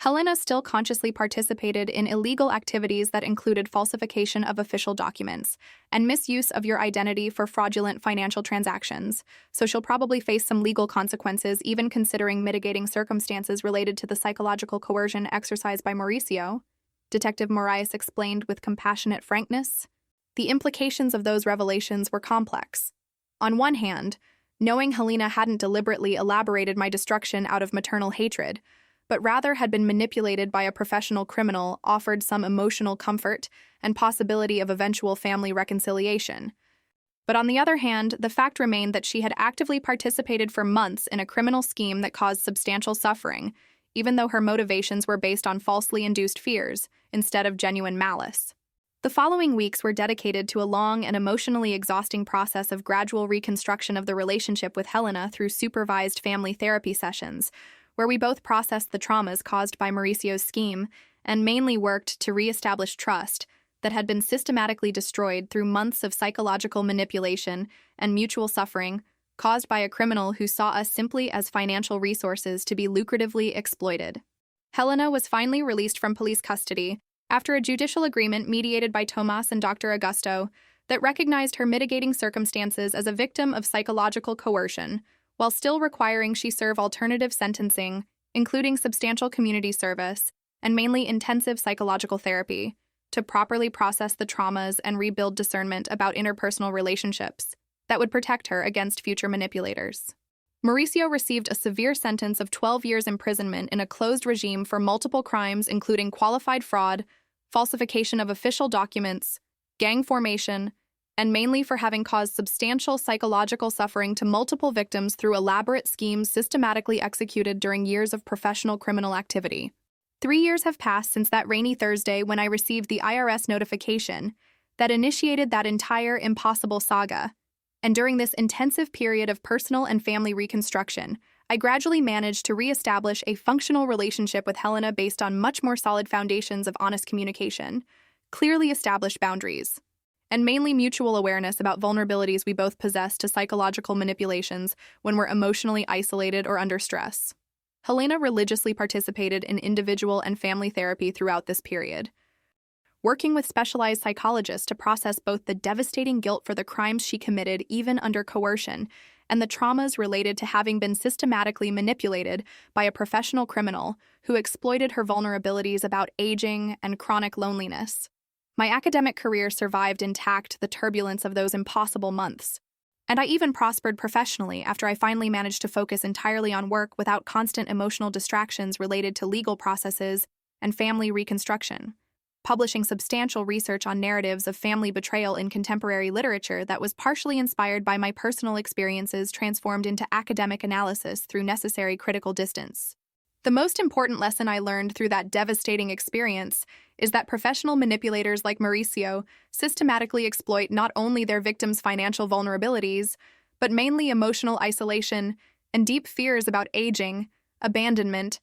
Helena still consciously participated in illegal activities that included falsification of official documents and misuse of your identity for fraudulent financial transactions, so she'll probably face some legal consequences even considering mitigating circumstances related to the psychological coercion exercised by Mauricio, Detective Morais explained with compassionate frankness. The implications of those revelations were complex. On one hand, knowing Helena hadn't deliberately elaborated my destruction out of maternal hatred, but rather had been manipulated by a professional criminal, offered some emotional comfort and possibility of eventual family reconciliation. But on the other hand, the fact remained that she had actively participated for months in a criminal scheme that caused substantial suffering, even though her motivations were based on falsely induced fears instead of genuine malice. The following weeks were dedicated to a long and emotionally exhausting process of gradual reconstruction of the relationship with Helena through supervised family therapy sessions, where we both processed the traumas caused by Mauricio's scheme and mainly worked to reestablish trust that had been systematically destroyed through months of psychological manipulation and mutual suffering caused by a criminal who saw us simply as financial resources to be lucratively exploited. Helena was finally released from police custody after a judicial agreement mediated by Tomas and Dr. Augusto that recognized her mitigating circumstances as a victim of psychological coercion, while still requiring she serve alternative sentencing, including substantial community service and mainly intensive psychological therapy, to properly process the traumas and rebuild discernment about interpersonal relationships that would protect her against future manipulators. Mauricio received a severe sentence of 12 years imprisonment in a closed regime for multiple crimes including qualified fraud, falsification of official documents, gang formation, and mainly for having caused substantial psychological suffering to multiple victims through elaborate schemes systematically executed during years of professional criminal activity. 3 years have passed since that rainy Thursday when I received the IRS notification that initiated that entire impossible saga, and during this intensive period of personal and family reconstruction, I gradually managed to reestablish a functional relationship with Helena based on much more solid foundations of honest communication, clearly established boundaries, and mainly mutual awareness about vulnerabilities we both possess to psychological manipulations when we're emotionally isolated or under stress. Helena religiously participated in individual and family therapy throughout this period, working with specialized psychologists to process both the devastating guilt for the crimes she committed even under coercion and the traumas related to having been systematically manipulated by a professional criminal who exploited her vulnerabilities about aging and chronic loneliness. My academic career survived intact the turbulence of those impossible months, And I even prospered professionally after I finally managed to focus entirely on work without constant emotional distractions related to legal processes and family reconstruction, publishing substantial research on narratives of family betrayal in contemporary literature that was partially inspired by my personal experiences transformed into academic analysis through necessary critical distance. The most important lesson I learned through that devastating experience is that professional manipulators like Mauricio systematically exploit not only their victims' financial vulnerabilities, but mainly emotional isolation and deep fears about aging, abandonment,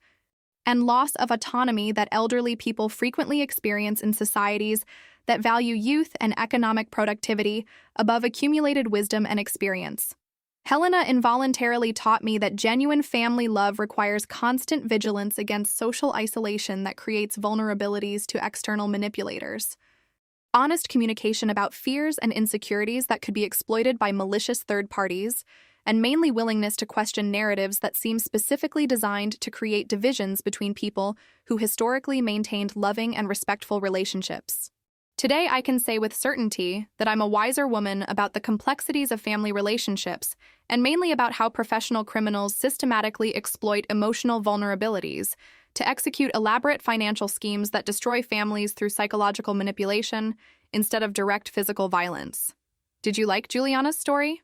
and loss of autonomy that elderly people frequently experience in societies that value youth and economic productivity above accumulated wisdom and experience. Helena involuntarily taught me that genuine family love requires constant vigilance against social isolation that creates vulnerabilities to external manipulators. Honest communication about fears and insecurities that could be exploited by malicious third parties, and mainly willingness to question narratives that seem specifically designed to create divisions between people who historically maintained loving and respectful relationships. Today, I can say with certainty that I'm a wiser woman about the complexities of family relationships, and mainly about how professional criminals systematically exploit emotional vulnerabilities to execute elaborate financial schemes that destroy families through psychological manipulation instead of direct physical violence. Did you like Juliana's story?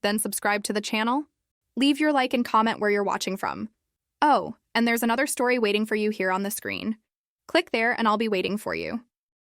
Then subscribe to the channel. Leave your like and comment where you're watching from. Oh, and there's another story waiting for you here on the screen. Click there and I'll be waiting for you.